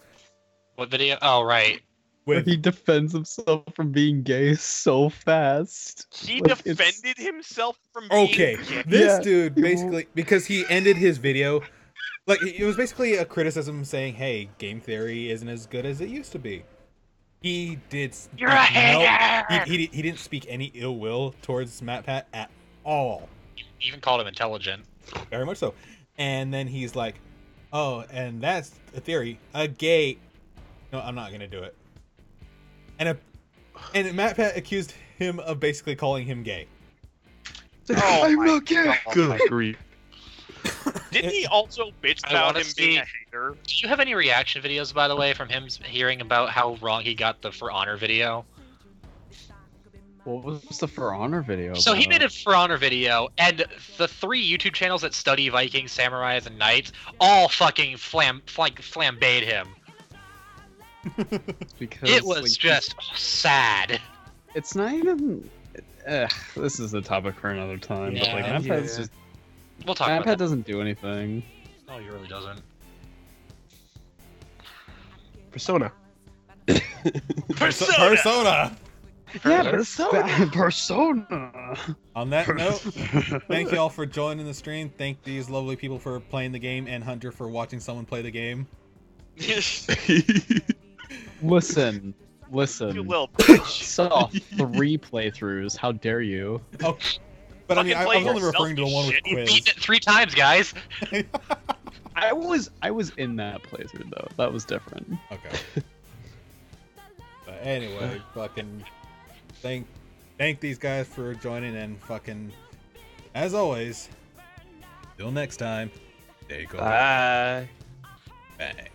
What video? Oh, right. Where with he defends himself from being gay so fast. He Like, it's- defended himself from being okay. gay. This Yeah, dude he won't- basically because he ended his video, like it was basically a criticism saying, "Hey, game theory isn't as good as it used to be." he did. You're a hater! He didn't speak any ill will towards MatPat at all. He even called him intelligent. Very much so. And then he's like, "Oh, and that's a theory. A gay. No, I'm not gonna do it." And MatPat accused him of basically calling him gay. Oh I'm my not gay. God. Good grief. Didn't he also bitch I about wanna him being a see- hater? Do you have any reaction videos, by the way, from him hearing about how wrong he got the For Honor video? What was the For Honor video? So he about? made a For Honor video, and the 3 YouTube channels that study Vikings, Samurais, and Knights all fucking flambéed him. Because It was like, just sad. It's not even. This is a topic for another time. But like, Yeah. MatPat's just. We'll talk about MatPat that. doesn't do anything. No, he really doesn't. Persona. Persona. Yeah, Persona. Persona. On that note, thank you all for joining the stream. Thank these lovely people for playing the game, and Hunter for watching someone play the game. Listen. You little I bitch. saw 3 playthroughs. How dare you? Oh, but I mean, I Fucking was only play referring to the one with yourself, you You quiz. beat it 3 times, guys. I was in that playthrough though. That was different. Okay. But anyway, fucking thank these guys for joining, and fucking as always, till next time, take care. Bye. Bang.